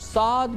7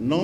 9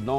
9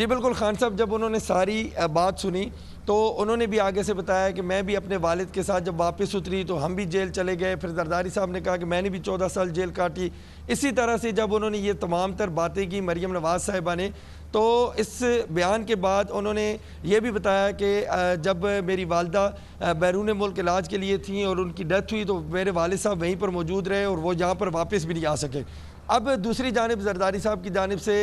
جی بالکل خان صاحب، جب انہوں نے ساری بات سنی تو انہوں نے بھی آگے سے بتایا کہ میں بھی اپنے والد کے ساتھ جب واپس اتری تو ہم بھی جیل چلے گئے. پھر زرداری صاحب نے کہا کہ میں نے بھی 14 سال جیل کاٹی. اسی طرح سے جب انہوں نے یہ تمام تر باتیں کی مریم نواز صاحبہ نے، تو اس بیان کے بعد انہوں نے یہ بھی بتایا کہ جب میری والدہ بیرون ملک علاج کے لیے تھیں اور ان کی ڈیتھ ہوئی تو میرے والد صاحب وہیں پر موجود رہے اور وہ یہاں پر واپس بھی نہیں آ سکے. اب دوسری جانب زرداری صاحب کی جانب سے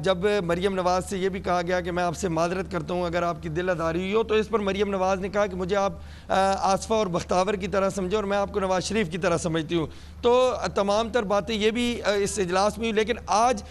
جب مریم نواز سے یہ بھی کہا گیا کہ میں آپ سے معذرت کرتا ہوں اگر آپ کی دل آزاری ہوئی ہو، تو اس پر مریم نواز نے کہا کہ مجھے آپ آصفہ اور بختاور کی طرح سمجھے اور میں آپ کو نواز شریف کی طرح سمجھتی ہوں. تو تمام تر باتیں یہ بھی اس اجلاس میں ہوئی. لیکن آج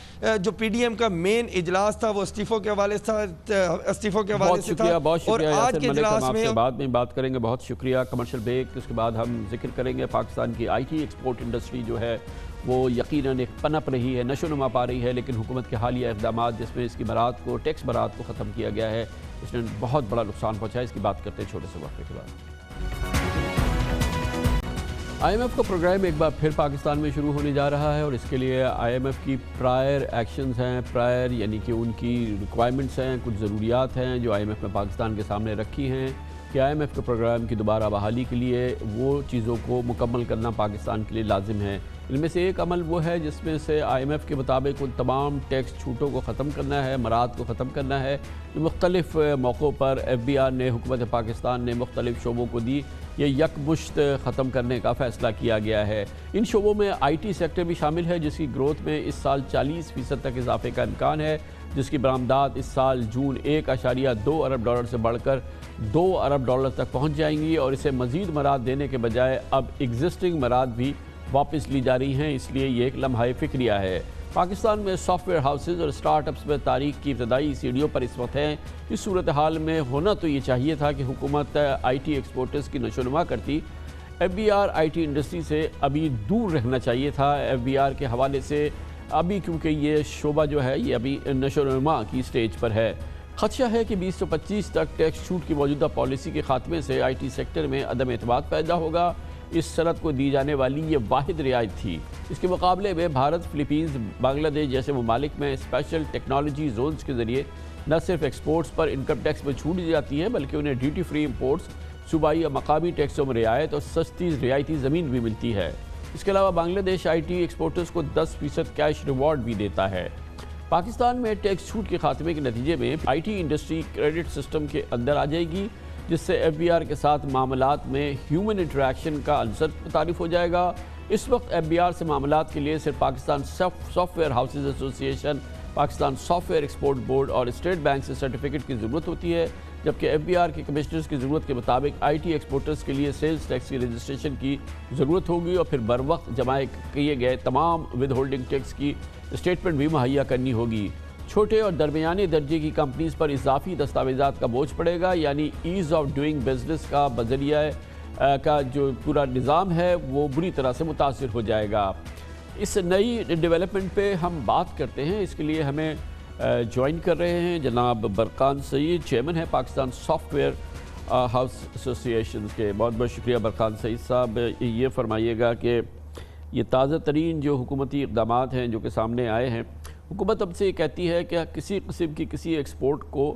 جو پی ڈی ایم کا مین اجلاس تھا وہ استعفوں کے حوالے سے تھا اور آج کے اجلاس میں بعد میں بات کریں گے. بہت شکریہ. کمرشل بریک، اس کے بعد ہم ذکر کریں گے پاکستان کی آئی ٹی ایکسپورٹ انڈسٹری جو ہے وہ یقیناً ایک پنپ رہی ہے، نشو نما پا رہی ہے، لیکن حکومت کے حالیہ اقدامات جس میں اس کی برات کو ٹیکس برات کو ختم کیا گیا ہے، اس نے بہت بڑا نقصان پہنچا ہے. اس کی بات کرتے ہیں چھوٹے سے وقفے کے بعد. آئی ایم ایف کا پروگرام ایک بار پھر پاکستان میں شروع ہونے جا رہا ہے اور اس کے لیے آئی ایم ایف کی پرائر ایکشنز ہیں، پرائر یعنی کہ ان کی ریکوائرمنٹس ہیں، کچھ ضروریات ہیں جو آئی ایم ایف نے پاکستان کے سامنے رکھی ہیں کہ آئی ایم ایف کے پروگرام کی دوبارہ بحالی کے لیے وہ چیزوں کو مکمل کرنا پاکستان کے لیے لازم ہے. ان میں سے ایک عمل وہ ہے جس میں سے آئی ایم ایف کے مطابق ان تمام ٹیکس چھوٹوں کو ختم کرنا ہے، مراد کو ختم کرنا ہے جو مختلف موقعوں پر ایف بی آر نے، حکومت پاکستان نے مختلف شعبوں کو دی. یہ یکمشت ختم کرنے کا فیصلہ کیا گیا ہے. ان شعبوں میں آئی ٹی سیکٹر بھی شامل ہے جس کی گروتھ میں اس سال 40% تک اضافے کا امکان ہے، جس کی برآمدات اس سال جون 1.2 ارب ڈالر سے بڑھ کر 2 ارب ڈالر تک پہنچ جائیں گی اور اسے مزید مراد دینے کے بجائے اب ایگزسٹنگ مراد بھی واپس لی جا رہی ہیں. اس لیے یہ ایک لمحہ فکریہ ہے. پاکستان میں سافٹ ویئر ہاؤسز اور سٹارٹ اپس میں تاریخ کی ابتدائی سیڑھیوں پر اس وقت ہیں. اس صورتحال میں ہونا تو یہ چاہیے تھا کہ حکومت آئی ٹی ایکسپورٹرز کی نشوونما کرتی. F B R I T industry سے ابھی دور رہنا چاہیے تھا. ایف بی آر کے حوالے سے ابھی کیونکہ یہ شعبہ جو ہے یہ ابھی نشوونما کی سٹیج پر ہے. خدشہ ہے کہ 20 سے 25 تک ٹیکس چھوٹ کی موجودہ پالیسی کے خاتمے سے آئی ٹی سیکٹر میں عدم اعتماد پیدا ہوگا. اس صنعت کو دی جانے والی یہ واحد رعایت تھی. اس کے مقابلے میں بھارت، فلپینز، بنگلہ دیش جیسے ممالک میں اسپیشل ٹیکنالوجی زونز کے ذریعے نہ صرف ایکسپورٹس پر انکم ٹیکس میں چھوٹ دی جاتی ہے بلکہ انہیں ڈیوٹی فری امپورٹس، صوبائی یا مقامی ٹیکسوں میں رعایت اور سستی رعایتی زمین بھی ملتی ہے. اس کے علاوہ بنگلہ دیش آئی ٹی ایکسپورٹرز کو 10% کیش ریوارڈ بھی دیتا ہے. پاکستان میں ٹیکس چھوٹ کے خاتمے کے نتیجے میں آئی ٹی انڈسٹری کریڈٹ سسٹم کے اندر آ جائے گی جس سے ایف بی آر کے ساتھ معاملات میں ہیومن انٹریکشن کا عنصر متعارف ہو جائے گا. اس وقت ایف بی آر سے معاملات کے لیے صرف پاکستان سافٹ ویئر ہاؤسز ایسوسی ایشن، Pakistan soft where export board اور اسٹیٹ بینک سے سرٹیفکیٹ کی ضرورت ہوتی ہے، جبکہ ایف بی آر کے کمشنرز کی ضرورت کے مطابق آئی ٹی ایکسپورٹرز کے لیے سیلز ٹیکس کی رجسٹریشن کی ضرورت ہوگی اور پھر بر وقت جمع کیے گئے تمام ود ہولڈنگ ٹیکس کی اسٹیٹمنٹ بھی مہیا کرنی ہوگی. چھوٹے اور درمیانے درجے کی کمپنیز پر اضافی دستاویزات کا بوجھ پڑے گا، یعنی ایز آف ڈوئنگ بزنس کا بذریعہ کا جو پورا نظام ہے وہ بری طرح سے متاثر ہو جائے گا. اس نئی ڈیولپمنٹ پہ ہم بات کرتے ہیں. اس کے لیے ہمیں جوائن کر رہے ہیں جناب برقان سعید، چیئرمین ہے پاکستان سافٹ ویئر ہاؤس ایسوسی ایشن کے. بہت بہت شکریہ برقان سعید صاحب. یہ فرمائیے گا کہ یہ تازہ ترین جو حکومتی اقدامات ہیں جو کہ سامنے آئے ہیں، حکومت اب سے یہ کہتی ہے کہ کسی قسم کی کسی ایکسپورٹ کو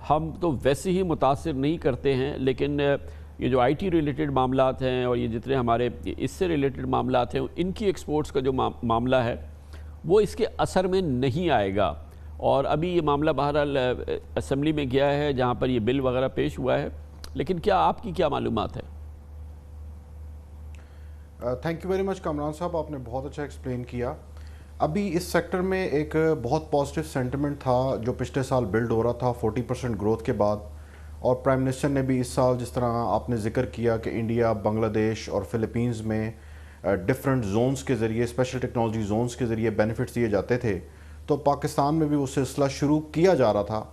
ہم تو ویسے ہی متاثر نہیں کرتے ہیں، لیکن یہ جو آئی ٹی ریلیٹڈ معاملات ہیں اور یہ جتنے ہمارے اس سے ریلیٹڈ معاملات ہیں ان کی ایکسپورٹس کا جو معاملہ ہے وہ اس کے اثر میں نہیں آئے گا. اور ابھی یہ معاملہ بہرحال اسمبلی میں گیا ہے جہاں پر یہ بل وغیرہ پیش ہوا ہے، لیکن کیا آپ کی کیا معلومات ہے؟ Thank you very much Kamran صاحب، آپ نے بہت اچھا ایکسپلین کیا. ابھی اس سیکٹر میں ایک بہت پازیٹیو سینٹیمنٹ تھا جو پچھلے سال بلڈ ہو رہا تھا 40% گروتھ کے بعد، اور پرائم منسٹر نے بھی اس سال جس طرح آپ نے ذکر کیا کہ انڈیا، بنگلہ دیش اور فلپینز میں ڈفرینٹ زونز کے ذریعے، اسپیشل ٹیکنالوجی زونز کے ذریعے بینیفٹس دیے جاتے تھے، تو پاکستان میں بھی وہ سلسلہ شروع کیا جا رہا تھا.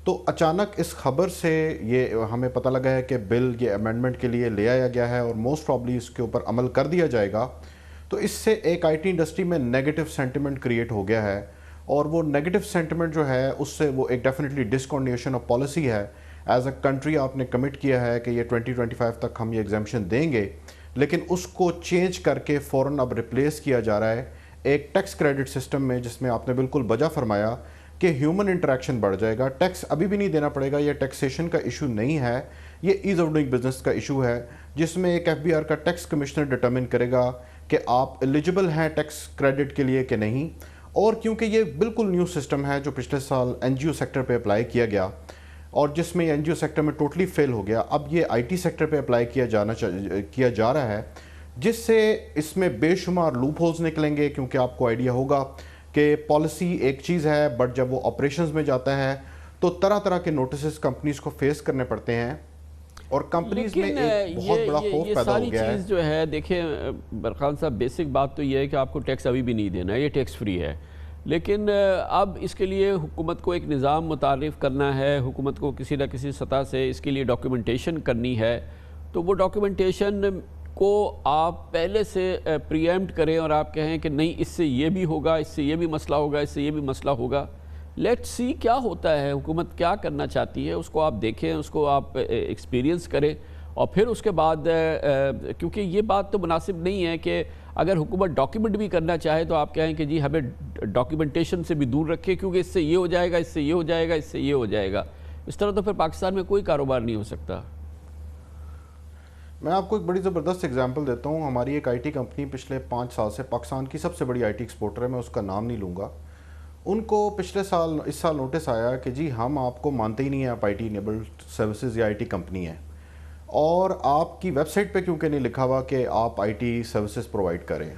تو اچانک اس خبر سے یہ ہمیں پتہ لگا ہے کہ بل یہ امینڈمنٹ کے لیے لے آیا گیا ہے اور موسٹ پرابلی اس کے اوپر عمل کر دیا جائے گا. تو اس سے ایک آئی ٹی انڈسٹری میں نیگیٹو سینٹیمنٹ کریٹ ہو گیا ہے، اور وہ نیگیٹو سینٹیمنٹ جو ہے اس سے وہ ایک ڈیفینیٹلی ڈسکنٹینیوشن آف پالیسی ہے. ایز اے کنٹری آپ نے کمٹ کیا ہے کہ یہ 2025 تک ہم یہ ایگزیمپشن دیں گے، لیکن اس کو چینج کر کے فوراً اب ریپلیس کیا جا رہا ہے ایک ٹیکس کریڈٹ سسٹم میں، جس میں آپ نے بالکل بجا فرمایا کہ ہیومن انٹریکشن بڑھ جائے گا, ٹیکس ابھی بھی نہیں دینا پڑے گا. یہ ٹیکسیشن کا ایشو نہیں ہے, یہ ایز آف ڈوئنگ بزنس کا ایشو ہے, جس میں ایک FBR کا ٹیکس کمشنر ڈٹرمن کرے گا کہ آپ ایلیجبل ہیں ٹیکس کریڈٹ کے لیے کہ نہیں. اور کیونکہ یہ بالکل نیو سسٹم ہے جو پچھلے سال NGO سیکٹر پہ اپلائی کیا گیا, اور جس میں NGO سیکٹر میں ٹوٹلی فیل ہو گیا, اب یہ IT سیکٹر پہ اپلائی کیا جا رہا ہے, جس سے اس میں بے شمار لوپ ہولز نکلیں گے. کیونکہ آپ کو آئیڈیا ہوگا کہ پالیسی ایک چیز ہے, بٹ جب وہ آپریشنز میں جاتا ہے تو طرح طرح کے نوٹسز کمپنیز کو فیس کرنے پڑتے ہیں, اور کمپنیز میں ایک بہت بڑا خوف پیدا ہو گیا ہے. چیز جو ہے دیکھیں برخان صاحب, بیسک بات تو یہ ہے کہ آپ کو ٹیکس ابھی بھی نہیں دینا ہے, یہ ٹیکس فری ہے. لیکن اب اس کے لیے حکومت کو ایک نظام متعارف کرنا ہے, حکومت کو کسی نہ کسی سطح سے اس کے لیے ڈاکیومنٹیشن کرنی ہے. تو وہ ڈاکیومنٹیشن کو آپ پہلے سے پریمپٹ کریں اور آپ کہیں کہ نہیں اس سے یہ بھی ہوگا, اس سے یہ بھی مسئلہ ہوگا, اس سے یہ بھی مسئلہ ہوگا. لیٹ سی کیا ہوتا ہے, حکومت کیا کرنا چاہتی ہے, اس کو آپ دیکھیں, اس کو آپ ایکسپیرینس کریں, اور پھر اس کے بعد کیونکہ یہ بات تو مناسب نہیں ہے کہ اگر حکومت ڈاکیومنٹ بھی کرنا چاہے تو آپ کہیں کہ جی ہمیں ڈاکیومنٹیشن سے بھی دور رکھیں کیونکہ اس سے یہ ہو جائے گا, اس سے یہ ہو جائے گا, اس سے یہ ہو جائے گا. اس طرح تو پھر پاکستان میں کوئی کاروبار نہیں ہو سکتا. میں آپ کو ایک بڑی زبردست اگزامپل دیتا ہوں. ہماری ایک IT کمپنی پچھلے 5 سال سے پاکستان کی سب سے بڑی IT ایکسپورٹر ہے, میں اس کا نام نہیں لوں گا. ان کو پچھلے سال اس سال نوٹس آیا کہ جی ہم آپ کو مانتے ہی نہیں ہیں, آپ IT انیبلڈ سروسز یا IT کمپنی ہیں, اور آپ کی ویب سائٹ پہ کیونکہ نہیں لکھا ہوا کہ آپ IT سروسز پرووائڈ کریں.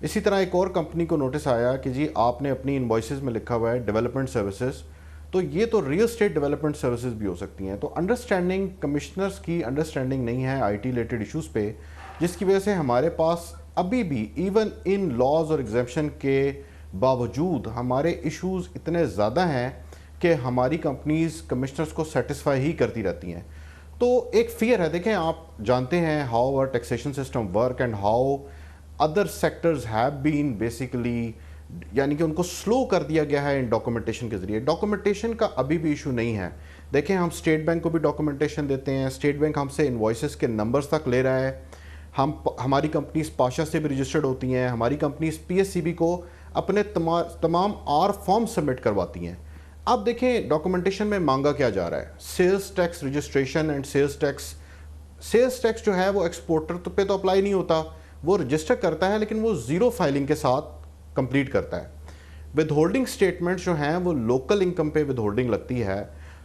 اسی طرح ایک اور کمپنی کو نوٹس آیا کہ جی آپ نے اپنی انوائسز میں لکھا ہوا ہے ڈیولپمنٹ سروسز, تو یہ تو ریئل اسٹیٹ ڈیولپمنٹ سروسز بھی ہو سکتی ہیں. تو انڈرسٹینڈنگ کمشنرز کی انڈرسٹینڈنگ نہیں ہے IT ریلیٹڈ ایشوز پہ, جس کی وجہ سے ہمارے پاس ابھی بھی ایون ان لاز اور ایگزیمپشن کے باوجود ہمارے ایشوز اتنے زیادہ ہیں کہ ہماری کمپنیز کمشنرز کو سیٹسفائی ہی کرتی رہتی ہیں. تو ایک فیئر ہے. دیکھیں آپ جانتے ہیں ہاؤ اور taxation system work and how other sectors have been basically, یعنی کہ ان کو سلو کر دیا گیا ہے ان ڈاکومنٹیشن کے ذریعے. ڈاکومنٹیشن کا ابھی بھی ایشو نہیں ہے. دیکھیں ہم اسٹیٹ بینک کو بھی ڈاکومنٹیشن دیتے ہیں, اسٹیٹ بینک ہم سے انوائسز کے نمبرز تک لے رہا ہے. ہماری کمپنیز پاشا سے بھی رجسٹرڈ ہوتی ہیں, ہماری کمپنیز PSCB کو اپنے تمام R فارم سبمٹ کرواتی ہیں. اب دیکھیں ڈاکومنٹیشن میں مانگا کیا جا رہا ہے, sales tax registration and sales tax جو ہے وہ ایکسپورٹر پہ تو اپلائی نہیں ہوتا, وہ رجسٹر کرتا ہے لیکن وہ زیرو فائلنگ کے ساتھ کمپلیٹ کرتا ہے. ود ہولڈنگ اسٹیٹمنٹس جو ہیں وہ لوکل انکم پہ ود ہولڈنگ لگتی ہے,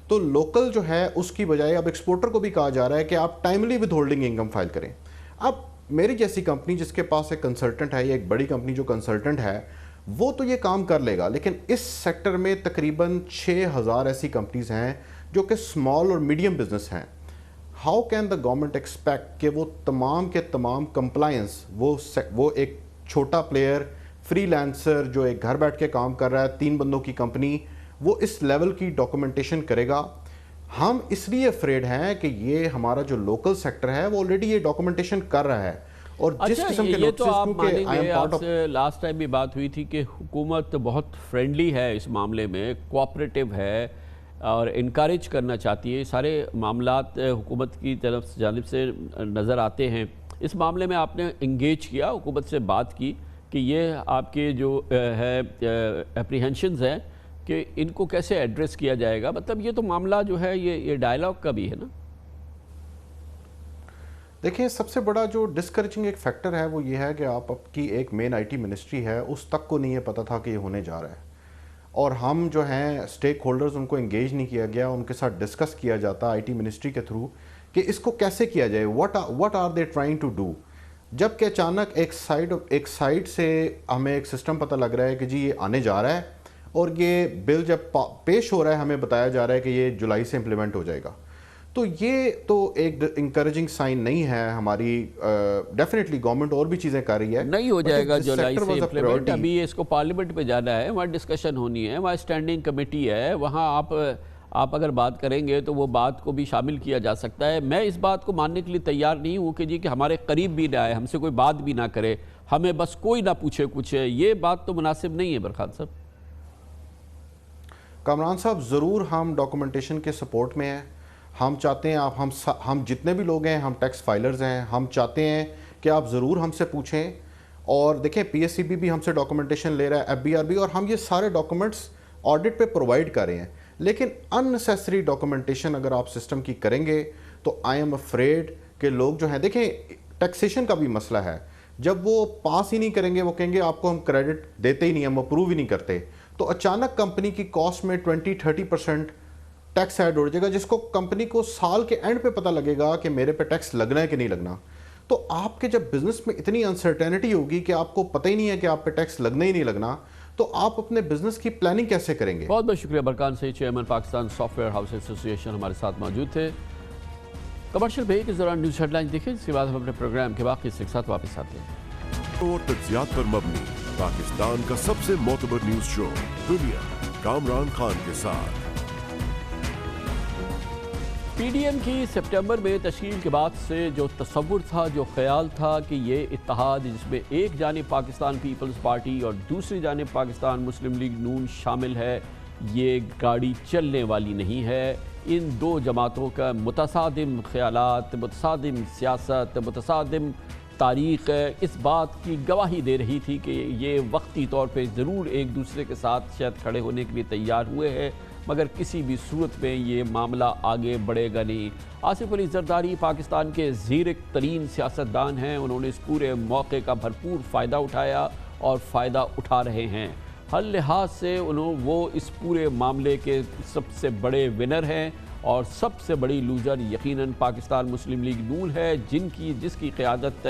تو لوکل جو ہے اس کی بجائے اب ایکسپورٹر کو بھی کہا جا رہا ہے کہ آپ timely with holding income file کریں. اب میری جیسی کمپنی جس کے پاس ایک کنسلٹنٹ ہے, یا ایک بڑی کمپنی جو کنسلٹنٹ ہے, وہ تو یہ کام کر لے گا, لیکن اس سیکٹر میں تقریباً 6000 ایسی کمپنیز ہیں جو کہ اسمال اور میڈیم بزنس ہیں. How can the government expect کہ وہ تمام کے تمام کمپلائنس, وہ ایک چھوٹا پلیئر فری لینسر جو ایک گھر بیٹھ کے کام کر رہا ہے, 3 بندوں کی کمپنی, وہ اس لیول کی ڈاکومنٹیشن کرے گا؟ ہم اس لیے افریڈ ہیں کہ یہ ہمارا جو لوکل سیکٹر ہے وہ آلریڈی یہ ڈاکومنٹیشن کر رہا ہے. اور جس قسم کے یہ تو آپ مانیں گے, آپ سے لاسٹ ٹائم بھی بات ہوئی تھی کہ حکومت بہت فرینڈلی ہے اس معاملے میں, کوآپریٹو ہے اور انکریج کرنا چاہتی ہے. سارے معاملات حکومت کی جانب سے نظر آتے ہیں. اس معاملے میں آپ نے انگیج کیا, حکومت سے بات کی کہ یہ آپ کے جو ہے اپریہنشنز ہیں کہ ان کو کیسے ایڈریس کیا جائے گا. مطلب یہ تو معاملہ جو ہے یہ ڈائیلاگ کا بھی ہے نا. دیکھیں سب سے بڑا جو ڈسکریجنگ ایک فیکٹر ہے وہ یہ ہے کہ آپ کی ایک مین IT منسٹری ہے, اس تک کو نہیں پتہ تھا کہ یہ ہونے جا رہا ہے, اور ہم جو ہیں اسٹیک ہولڈرز ان کو انگیج نہیں کیا گیا, ان کے ساتھ ڈسکس کیا جاتا IT منسٹری کے تھرو کہ اس کو کیسے کیا جائے, what are they trying to do. جب کہ اچانک ایک سائڈ سے ہمیں ایک سسٹم پتہ لگ رہا ہے کہ جی یہ آنے جا رہا ہے, اور یہ بل جب پیش ہو رہا ہے ہمیں بتایا جا رہا ہے کہ یہ جولائی سے امپلیمنٹ ہو جائے گا. تو یہ تو ایک انکریجنگ سائن نہیں ہے ہماری. ڈیفینیٹلی گورنمنٹ اور بھی چیزیں کر رہی ہے, نہیں ہو جائے گا جولائی سے امپلیمنٹ. ابھی اس کو پارلیمنٹ پہ جانا ہے, وہاں ڈسکشن ہونی ہے, وہاں اسٹینڈنگ کمیٹی ہے, وہاں آپ اگر بات کریں گے تو وہ بات کو بھی شامل کیا جا سکتا ہے. میں اس بات کو ماننے کے لیے تیار نہیں ہوں کہ جی کہ ہمارے قریب بھی نہ آئے, ہم سے کوئی بات بھی نہ کرے, ہمیں بس کوئی نہ پوچھے کچھ. یہ بات تو مناسب نہیں ہے برخان صاحب. کامران صاحب ضرور ہم ڈاکومنٹیشن کے سپورٹ میں ہیں. ہم چاہتے ہیں ہم جتنے بھی لوگ ہیں, ہم ٹیکس فائلرز ہیں, ہم چاہتے ہیں کہ آپ ضرور ہم سے پوچھیں. اور دیکھیں PSCB بھی ہم سے ڈاکومنٹیشن لے رہا ہے, FBR بھی, اور ہم یہ سارے ڈاکومنٹس آڈٹ پہ پرووائڈ کر رہے ہیں، لیکن اننیسیسری ڈاکومنٹیشن اگر آپ سسٹم کی کریں گے تو آئی ایم افریڈ کہ لوگ جو ہیں، دیکھیں ٹیکسیشن کا بھی مسئلہ ہے، جب وہ پاس ہی نہیں کریں گے، وہ کہیں گے آپ کو ہم کریڈٹ دیتے ہی نہیں، ہم اپروو ہی نہیں کرتے، تو اچانک کمپنی کی کاسٹ میں 20-30% ٹیکس ایڈ ہو جائے گا، جس کو کمپنی کو سال کے اینڈ پہ پتہ لگے گا کہ میرے پہ ٹیکس لگنا ہے کہ نہیں لگنا. تو آپ کے جب بزنس میں اتنی انسرٹینٹی ہوگی کہ آپ کو پتہ ہی نہیں ہے کہ آپ پہ ٹیکس لگنا ہی نہیں لگنا، تو آپ اپنے بزنس کی پلاننگ کیسے کریں گے؟ بہت بہت شکریہ برکان سے chairman Pakistan soft where house ایسوسی ایشن ہمارے ساتھ موجود تھے. کمرشل بریک کے دوران نیوز ہیڈ لائن دیکھیں، اس کے بعد ہم اپنے پروگرام کے باقی حصے کے ساتھ واپس آتے ہیں. اور تجزیات پر مبنی پاکستان کا سب سے معتبر نیوز شو دنیا، کامران خان کے ساتھ. پی ڈی ایم کی سپٹمبر میں تشکیل کے بعد سے جو تصور تھا، جو خیال تھا کہ یہ اتحاد جس میں ایک جانب پاکستان پیپلز پارٹی اور دوسری جانب پاکستان مسلم لیگ نون شامل ہے، یہ گاڑی چلنے والی نہیں ہے. ان دو جماعتوں کا متصادم خیالات، متصادم سیاست، متصادم تاریخ اس بات کی گواہی دے رہی تھی کہ یہ وقتی طور پہ ضرور ایک دوسرے کے ساتھ شاید کھڑے ہونے کے لیے تیار ہوئے ہیں، مگر کسی بھی صورت میں یہ معاملہ آگے بڑھے گا نہیں. آصف علی زرداری پاکستان کے زیرک ترین سیاستدان ہیں، انہوں نے اس پورے موقع کا بھرپور فائدہ اٹھایا اور فائدہ اٹھا رہے ہیں. ہر لحاظ سے وہ اس پورے معاملے کے سب سے بڑے ونر ہیں، اور سب سے بڑی لوزر یقیناً پاکستان مسلم لیگ نون ہے، جس کی قیادت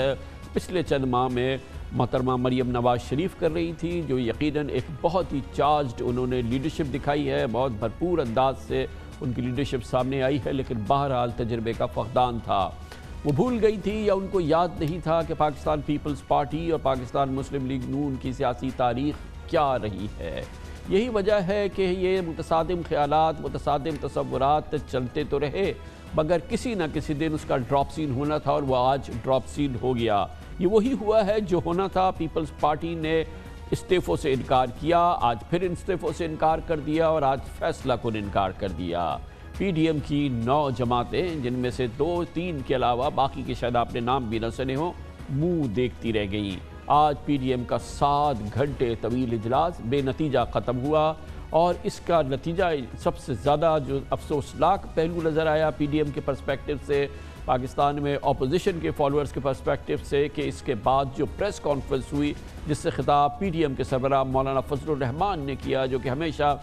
پچھلے چند ماہ میں محترمہ مریم نواز شریف کر رہی تھی، جو یقیناً ایک بہت ہی چارجڈ انہوں نے لیڈرشپ دکھائی ہے، بہت بھرپور انداز سے ان کی لیڈرشپ سامنے آئی ہے، لیکن بہرحال تجربے کا فقدان تھا. وہ بھول گئی تھی یا ان کو یاد نہیں تھا کہ پاکستان پیپلز پارٹی اور پاکستان مسلم لیگ نون کی سیاسی تاریخ کیا رہی ہے. یہی وجہ ہے کہ یہ متصادم خیالات، متصادم تصورات چلتے تو رہے، مگر کسی نہ کسی دن اس کا ڈراپ سین ہونا تھا، اور وہ آج ڈراپ سین ہو گیا. یہ وہی ہوا ہے جو ہونا تھا. پیپلز پارٹی نے استعفوں سے انکار کیا، آج پھر استعفوں سے انکار کر دیا، اور آج فیصلہ کن انکار کر دیا. پی ڈی ایم کی 9 جماعتیں، جن میں سے 2-3 کے علاوہ باقی کے شاید آپ نے نام بھی نہ سنے ہوں، منہ دیکھتی رہ گئیں. آج پی ڈی ایم کا 7 گھنٹے طویل اجلاس بے نتیجہ ختم ہوا، اور اس کا نتیجہ سب سے زیادہ جو افسوسناک پہلو نظر آیا پی ڈی ایم کے پرسپیکٹو سے، پاکستان میں اپوزیشن کے فالوورز کے پرسپیکٹو سے، کہ اس کے بعد جو پریس کانفرنس ہوئی جس سے خطاب پی ڈی ایم کے سربراہ مولانا فضل الرحمان نے کیا، جو کہ ہمیشہ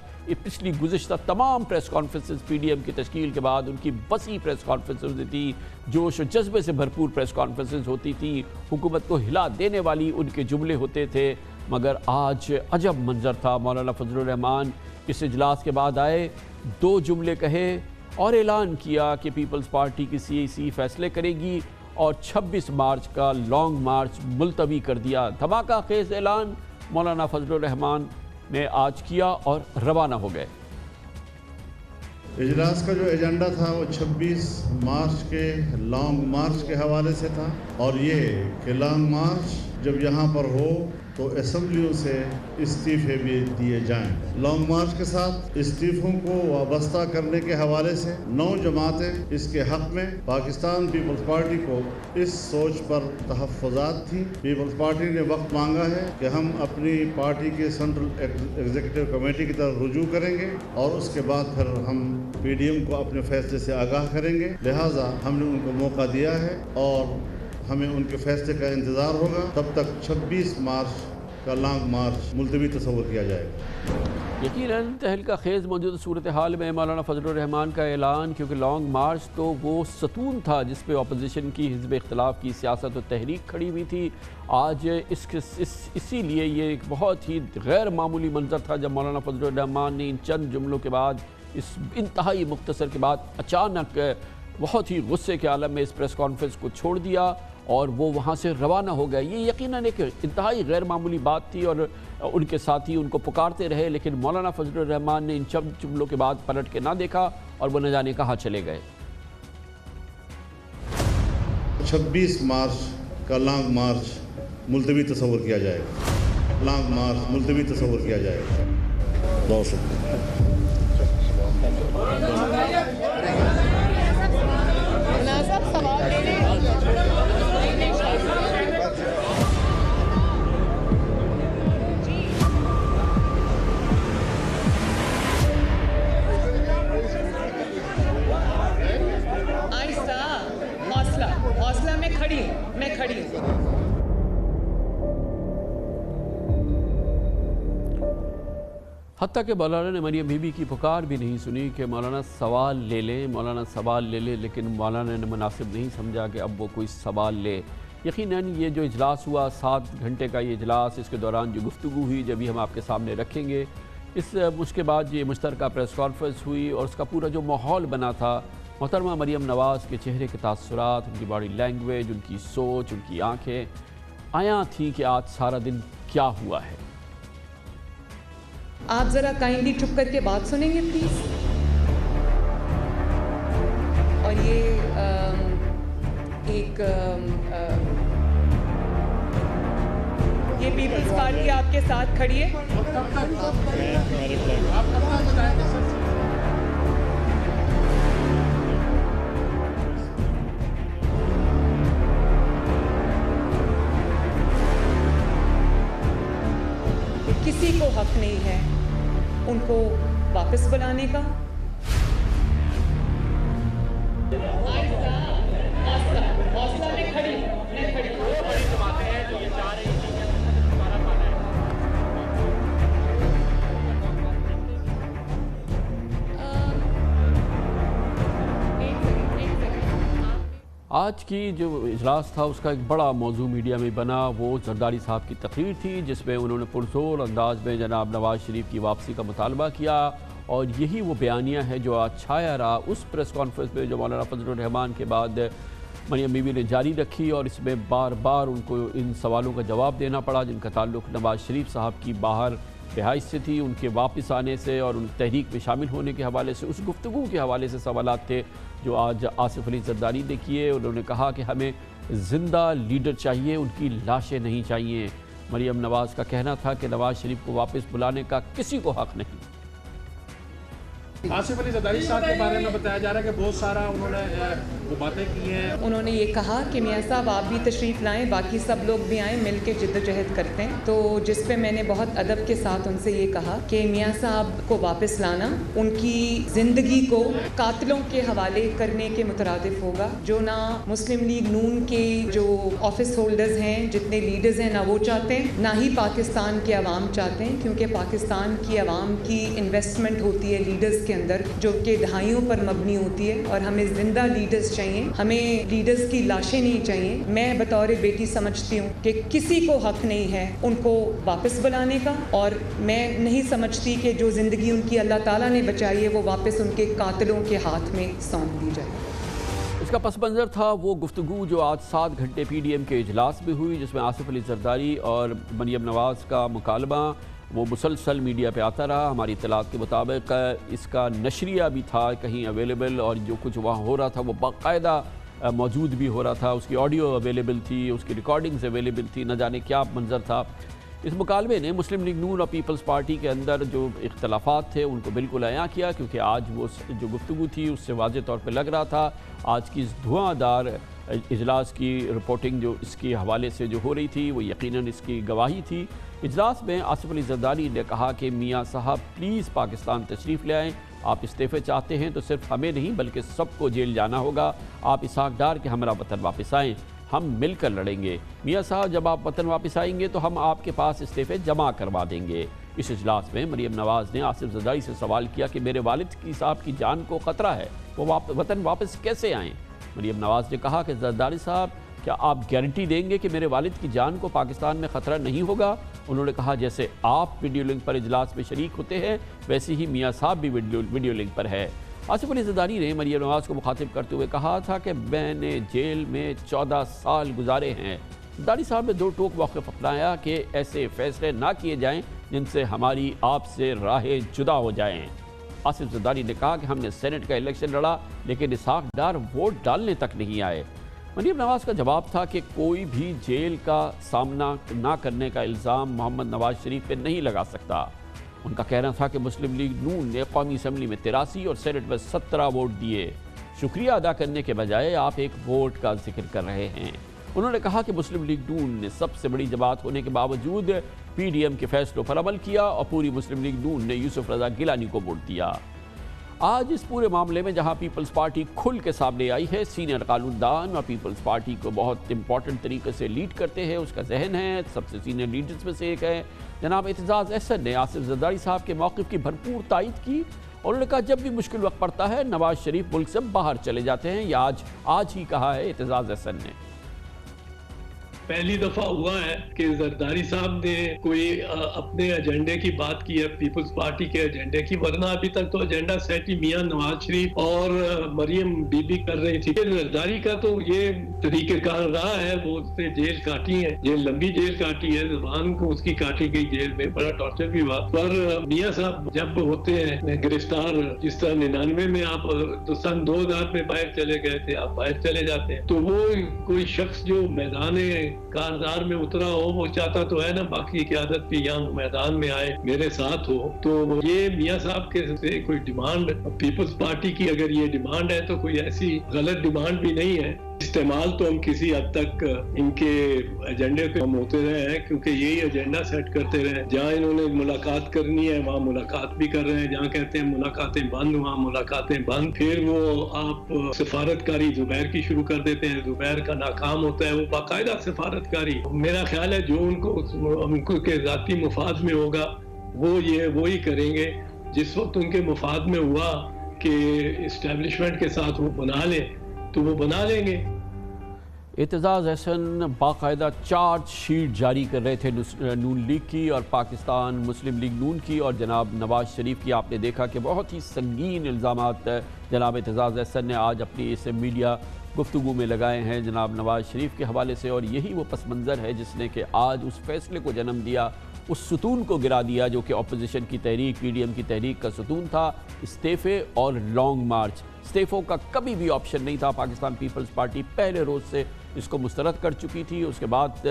پچھلی گزشتہ تمام press conferences P D M کی تشکیل کے بعد ان کی وسیع پریس کانفرنسز ہوتی تھی، جوش و جذبے سے بھرپور پریس کانفرنسز ہوتی تھی، حکومت کو ہلا دینے والی ان کے جملے ہوتے تھے. مگر آج عجب منظر تھا. مولانا فضل الرحمان اس اجلاس کے بعد آئے، 2 جملے کہے اور اعلان کیا کہ پیپلز پارٹی کی سی ای سی فیصلے کرے گی، اور 26 مارچ کا لانگ مارچ ملتوی کر دیا. دھماکہ خیز اعلان مولانا فضل الرحمان نے آج کیا اور روانہ ہو گئے. اجلاس کا جو ایجنڈا تھا وہ 26 مارچ کے لانگ مارچ کے حوالے سے تھا، اور یہ کہ لانگ مارچ جب یہاں پر ہو تو اسمبلیوں سے استعفے بھی دیے جائیں. لانگ مارچ کے ساتھ استعفوں کو وابستہ کرنے کے حوالے سے 9 جماعتیں اس کے حق میں. پاکستان پیپلز پارٹی کو اس سوچ پر تحفظات تھی. پیپلز پارٹی نے وقت مانگا ہے کہ ہم اپنی پارٹی کے سینٹرل ایگزیکٹو کمیٹی کی طرف رجوع کریں گے، اور اس کے بعد پھر ہم پی ڈی ایم کو اپنے فیصلے سے آگاہ کریں گے. لہٰذا ہم نے ان کو موقع دیا ہے، اور ہمیں ان کے فیصلے کا انتظار ہوگا. تب تک 26 مارچ کا لانگ مارچ ملتوی تصور کیا جائے گا. یقیناً تہلکہ خیز موجود صورتحال میں مولانا فضل الرحمان کا اعلان، کیونکہ لانگ مارچ تو وہ ستون تھا جس پہ اپوزیشن کی حزب اختلاف کی سیاست و تحریک کھڑی ہوئی تھی. آج اسی لیے یہ ایک بہت ہی غیر معمولی منظر تھا جب مولانا فضل الرحمان نے ان چند جملوں کے بعد، اس انتہائی مختصر کے بعد، اچانک بہت ہی غصے کے عالم میں اس پریس کانفرنس کو چھوڑ دیا اور وہ وہاں سے روانہ ہو گئے. یہ یقیناً ایک انتہائی غیر معمولی بات تھی، اور ان کے ساتھی ان کو پکارتے رہے، لیکن مولانا فضل الرحمان نے ان چند جملوں کے بعد پلٹ کے نہ دیکھا، اور وہ نہ جانے کہاں چلے گئے. 26 مارچ کا لانگ مارچ ملتوی تصور کیا جائے گا. لانگ مارچ ملتوی تصور کیا جائے گا. بہت شکریہ. حتیٰ کہ مولانا نے مریم بی بی کی پکار بھی نہیں سنی کہ مولانا سوال لے لیں، مولانا سوال لے لیں، لیکن مولانا نے مناسب نہیں سمجھا کہ اب وہ کوئی سوال لے۔ یقیناً یہ جو اجلاس ہوا 7 گھنٹے کا یہ اجلاس، اس کے دوران جو گفتگو ہوئی جب بھی ہم آپ کے سامنے رکھیں گے، اس کے بعد یہ مشترکہ پریس کانفرنس ہوئی اور اس کا پورا جو ماحول بنا تھا، محترمہ مریم نواز کے چہرے کے تاثرات، ان کی باڈی لینگویج، ان کی سوچ، ان کی آنکھیں آیاں تھیں کہ آج سارا دن کیا ہوا ہے۔ آپ ذرا کائنڈلی چپ کر کے بات سنیں گے پلیز۔ اور یہ پیپلز پارٹی آپ کے ساتھ کھڑی ہے۔ کسی کو حق نہیں ہے ان کو واپس بلانے کا۔ آج کی جو اجلاس تھا اس کا ایک بڑا موضوع میڈیا میں بنا، وہ زرداری صاحب کی تقریر تھی جس میں انہوں نے پرزور انداز میں جناب نواز شریف کی واپسی کا مطالبہ کیا، اور یہی وہ بیانیہ ہے جو آج چھایا رہا اس پریس کانفرنس میں جو مولانا فضل الرحمان کے بعد مریم بی بی نے جاری رکھی، اور اس میں بار بار ان کو ان سوالوں کا جواب دینا پڑا جن کا تعلق نواز شریف صاحب کی باہر رہائش سے تھی، ان کے واپس آنے سے اور ان تحریک میں شامل ہونے کے حوالے سے، اس گفتگو کے حوالے سے سوالات تھے جو آج آصف علی زرداری نے کیے۔ انہوں نے کہا کہ ہمیں زندہ لیڈر چاہیے، ان کی لاشیں نہیں چاہیے۔ مریم نواز کا کہنا تھا کہ نواز شریف کو واپس بلانے کا کسی کو حق نہیں۔ آصف علی زرداری صاحب کے بارے میں بتایا جا رہا ہے کہ بہت سارا انہوں نے وہ باتیں کی ہیں۔ انہوں نے یہ کہا کہ میاں صاحب آپ بھی تشریف لائیں، باقی سب لوگ بھی آئیں، مل کے جدوجہد کرتے ہیں۔ تو جس پہ میں نے بہت ادب کے ساتھ ان سے یہ کہا کہ میاں صاحب کو واپس لانا ان کی زندگی کو قاتلوں کے حوالے کرنے کے مترادف ہوگا، جو نہ مسلم لیگ نون کے جو آفس ہولڈرز ہیں، جتنے لیڈرز ہیں، نہ وہ چاہتے ہیں، نہ ہی پاکستان کے عوام چاہتے ہیں، کیونکہ پاکستان کی عوام کی انویسٹمنٹ ہوتی ہے لیڈرز کے اندر جو کہ دہائیوں پر مبنی ہوتی ہے، اور ہمیں زندہ لیڈرز چاہیے، ہمیں لیڈرز کی لاشیں نہیں چاہیے۔ میں بطور بیٹی سمجھتی ہوں کہ کسی کو حق نہیں ہے ان کو واپس بلانے کا، اور میں نہیں سمجھتی کہ جو زندگی ان کی اللہ تعالیٰ نے بچائی ہے وہ واپس ان کے قاتلوں کے ہاتھ میں سونپ دی جائے۔ اس کا پس منظر تھا وہ گفتگو جو آج 7 گھنٹے پی ڈی ایم کے اجلاس میں ہوئی، جس میں آصف علی زرداری اور مریم نواز کا مکالمہ وہ مسلسل میڈیا پہ آتا رہا۔ ہماری اطلاعات کے مطابق اس کا نشریہ بھی تھا کہیں اویلیبل، اور جو کچھ وہاں ہو رہا تھا وہ باقاعدہ موجود بھی ہو رہا تھا، اس کی آڈیو اویلیبل تھی، اس کی ریکارڈنگز اویلیبل تھی، نہ جانے کیا منظر تھا۔ اس مکالمے نے مسلم لیگ نون اور پیپلز پارٹی کے اندر جو اختلافات تھے ان کو بالکل عیاں کیا، کیونکہ آج وہ جو گفتگو تھی اس سے واضح طور پہ لگ رہا تھا آج کی اس دھواں دار اجلاس کی رپورٹنگ جو اس کے حوالے سے جو ہو رہی تھی وہ یقیناً اس کی گواہی تھی۔ اجلاس میں آصف علی زرداری نے کہا کہ میاں صاحب پلیز پاکستان تشریف لے آئیں، آپ استعفے چاہتے ہیں تو صرف ہمیں نہیں بلکہ سب کو جیل جانا ہوگا، آپ اسحاق ڈار کے ہمراہ وطن واپس آئیں، ہم مل کر لڑیں گے۔ میاں صاحب جب آپ وطن واپس آئیں گے تو ہم آپ کے پاس استعفے جمع کروا دیں گے۔ اس اجلاس میں مریم نواز نے آصف زرداری سے سوال کیا کہ میرے والد صاحب کی جان کو خطرہ ہے، وہ وطن واپس کیسے آئیں؟ مریم نواز نے کہا کہ زرداری صاحب کیا آپ گارنٹی دیں گے کہ میرے والد کی جان کو پاکستان میں خطرہ نہیں ہوگا؟ انہوں نے کہا جیسے آپ ویڈیو لنک پر اجلاس میں شریک ہوتے ہیں ویسے ہی میاں صاحب بھی ویڈیو لنک پر ہے۔ آصف علی زرداری نے مریم نواز کو مخاطب کرتے ہوئے کہا تھا کہ میں نے جیل میں 14 سال گزارے ہیں۔ زرداری صاحب نے 2 ٹوک موقف اپنایا کہ ایسے فیصلے نہ کیے جائیں جن سے ہماری آپ سے راہیں جدا ہو جائیں۔ آصف زرداری نے کہا کہ ہم نے سینٹ کا الیکشن لڑا لیکن اسحاق ڈار ووٹ ڈالنے تک نہیں آئے۔ مریم نواز کا جواب تھا کہ کوئی بھی جیل کا سامنا نہ کرنے کا الزام محمد نواز شریف پہ نہیں لگا سکتا۔ ان کا کہنا تھا کہ مسلم لیگ نون نے قومی اسمبلی میں 83 اور سینٹ میں 17 ووٹ دیے، شکریہ ادا کرنے کے بجائے آپ ایک ووٹ کا ذکر کر رہے ہیں۔ انہوں نے کہا کہ مسلم لیگ نون نے سب سے بڑی جماعت ہونے کے باوجود پی ڈی ایم کے فیصلوں پر عمل کیا اور پوری مسلم لیگ نون نے یوسف رضا گیلانی کو ووٹ دیا۔ آج اس پورے معاملے میں جہاں پیپلز پارٹی کھل کے سامنے آئی ہے، سینئر قانون دان اور پیپلز پارٹی کو بہت امپورٹنٹ طریقے سے لیڈ کرتے ہیں، اس کا ذہن ہے، سب سے سینئر لیڈرز میں سے ایک ہے جناب اعتزاز احسن نے آصف زرداری صاحب کے موقف کی بھرپور تائید کی، اور انہوں نے کہا جب بھی مشکل وقت پڑتا ہے نواز شریف ملک سے باہر چلے جاتے ہیں، یہ آج ہی کہا ہے اعتزاز احسن نے۔ پہلی دفعہ ہوا ہے کہ زرداری صاحب نے کوئی اپنے ایجنڈے کی بات کی ہے، پیپلز پارٹی کے ایجنڈے کی، ورنہ ابھی تک تو ایجنڈا سیٹ ہی میاں نواز شریف اور مریم بی بی کر رہی تھی۔ زرداری کا تو یہ طریقہ کار رہا ہے، وہ اس نے جیل کاٹی ہے، یہ لمبی جیل کاٹی ہے، زبان کو اس کی کاٹی گئی جیل میں، بڑا ٹارچر بھی ہوا، پر میاں صاحب جب ہوتے ہیں گرفتار، جس طرح 99 میں آپ تو سن 2000 میں باہر چلے گئے تھے، آپ باہر چلے جاتے ہیں، تو وہ کوئی شخص جو میدان کاردار میں اترا ہو، وہ چاہتا تو ہے نا باقی قیادت بھی یہاں میدان میں آئے، میرے ساتھ ہو، تو یہ میاں صاحب کے کوئی ڈیمانڈ پیپلز پارٹی کی اگر یہ ڈیمانڈ ہے تو کوئی ایسی غلط ڈیمانڈ بھی نہیں ہے۔ استعمال تو ہم کسی حد تک ان کے ایجنڈے پہ ہم ہوتے رہے ہیں، کیونکہ یہی ایجنڈا سیٹ کرتے رہے، جہاں انہوں نے ملاقات کرنی ہے وہاں ملاقات بھی کر رہے ہیں، جہاں کہتے ہیں ملاقاتیں بند وہاں ملاقاتیں بند، پھر وہ آپ سفارتکاری زبیر کی شروع کر دیتے ہیں، زبیر کا ناکام ہوتا ہے، وہ باقاعدہ سفارتکاری، میرا خیال ہے جو ان کو کے ذاتی مفاد میں ہوگا وہ وہی کریں گے، جس وقت ان کے مفاد میں ہوا کہ اسٹیبلشمنٹ کے ساتھ وہ بنا لیں تو وہ بنا لیں گے۔ اعتزاز احسن باقاعدہ چارج شیٹ جاری کر رہے تھے نون لیگ کی اور پاکستان مسلم لیگ نون کی، اور جناب نواز شریف کی آپ نے دیکھا کہ بہت ہی سنگین الزامات جناب اعتزاز احسن نے آج اپنی اس میڈیا گفتگو میں لگائے ہیں جناب نواز شریف کے حوالے سے، اور یہی وہ پس منظر ہے جس نے کہ آج اس فیصلے کو جنم دیا، اس ستون کو گرا دیا جو کہ اپوزیشن کی تحریک پی ڈی ایم کی تحریک کا ستون تھا، استعفے اور لانگ مارچ۔ استعفوں کا کبھی بھی آپشن نہیں تھا، پاکستان پیپلز پارٹی پہلے روز سے اس کو مسترد کر چکی تھی، اس کے بعد